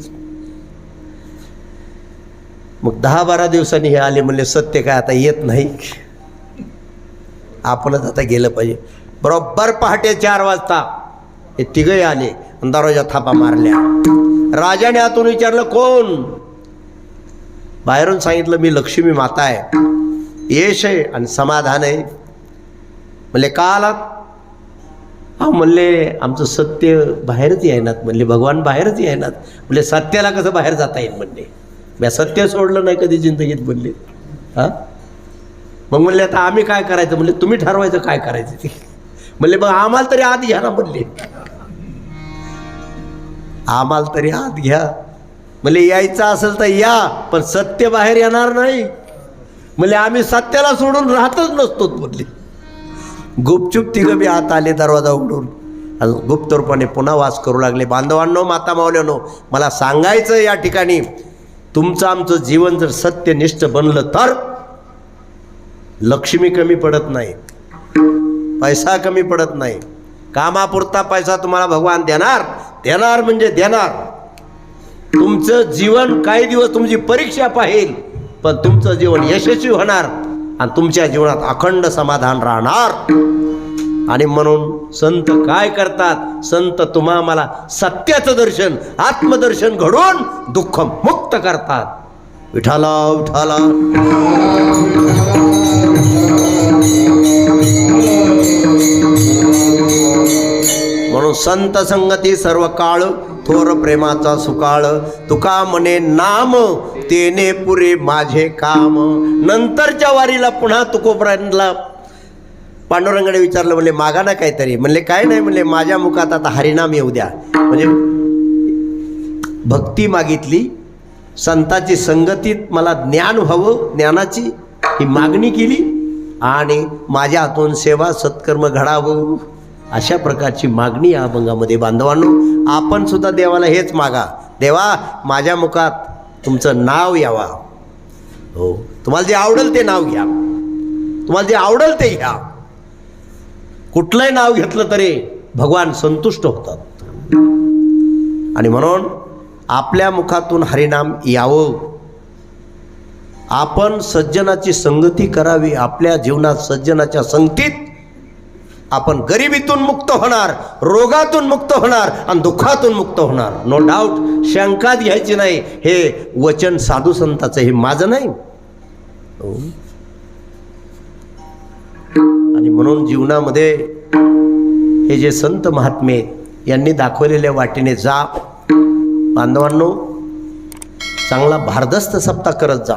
मग 10-12 दिवसांनी हे आले, म्हणले सत्य काय आता येत नाही, आपणच आता गेलं पाहिजे. बरोबर पहाटे 4 वाजता हे तिघही आले आणि दरवाजा थापा मारल्या. राजाने आतून विचारलं कोण? बाहेरून सांगितलं मी लक्ष्मी माता आहे, यश आहे आणि समाधान आहे. म्हणले का आलात? म्हणले आमचं सत्य बाहेरच येईनात. म्हणले भगवान बाहेरच येईनात. म्हणले सत्याला कसं बाहेर जाता येईल? म्हणले मी सत्य सोडलं नाही कधी जिंदगीत. म्हणले मग म्हणले आता आम्ही काय करायचं? म्हणले तुम्ही ठरवायचं काय करायचं ते. म्हणले मग आम्हाला तरी आत घ्या ना. म्हणले आम्हाला तरी आत घ्या. म्हणले यायचं असेल तर या, पण सत्य बाहेर येणार नाही. म्हणले आम्ही सत्याला सोडून राहतच नसतो. म्हणले गुपचूप तिघं बी आत आले दरवाजा उघडून, गुप्त रूपाने पुन्हा वास करू लागले. बांधवांनो, माता मावल्यानो, मला सांगायचं या ठिकाणी, तुमचं आमचं जीवन जर सत्यनिष्ठ बनलं तर लक्ष्मी कमी पडत नाही, पैसा कमी पडत नाही. कामापुरता पैसा तुम्हाला भगवान देणार, देणार म्हणजे देणार. तुमचं जीवन काही दिवस तुमची परीक्षा पाहिल, पण तुमचं जीवन यशस्वी होणार आणि तुमच्या जीवनात अखंड समाधान राहणार. आणि म्हणून संत काय करतात? संत तुम्हा मला सत्याचं दर्शन, आत्मदर्शन घडवून दुःख मुक्त करतात. विठाला विठाला. म्हणून संत संगती सर्व काळ, थोर प्रेमाचा सुकाळ. तुका म्हणे नाम, तेने पुरे माझे काम. नंतरच्या वारीला पुन्हा तुकोबरांना पांडुरंगाने विचारलं, म्हणले मागा ना काहीतरी. म्हणले काय नाही. म्हणले माझ्या मुखात आता हरिनाम येऊ द्या. म्हणजे भक्ती मागितली, संताची संगतीत मला ज्ञान व्हावं, ज्ञानाची ही मागणी केली, आणि माझ्या हातून सेवा सत्कर्म घडावं, अशा प्रकारची मागणी या अभंगामध्ये. बांधवांनो, आपण सुद्धा देवाला हेच मागा, देवा माझ्या मुखात तुमचं नाव यावा. हो, तुम्हाला जे आवडेल ते नाव घ्या, तुम्हाला जे आवडेल ते घ्या. कुठलंही नाव घेतलं तरी भगवान संतुष्ट होतात. आणि म्हणून आपल्या मुखातून हरिनाम यावं, आपण सज्जनाची संगती करावी. आपल्या जीवनात सज्जनाच्या संगतीत आपण गरिबीतून मुक्त होणार, रोगातून मुक्त होणार आणि दुःखातून मुक्त होणार. नो डाऊट, शंकाच घ्यायची नाही. हे वचन साधू संताचं, हे माझं नाही. आणि म्हणून जीवनामध्ये हे जे संत महात्मे यांनी दाखवलेल्या वाटेने जा. बांधवांनो, चांगला भारदस्त सप्ताह करत जा.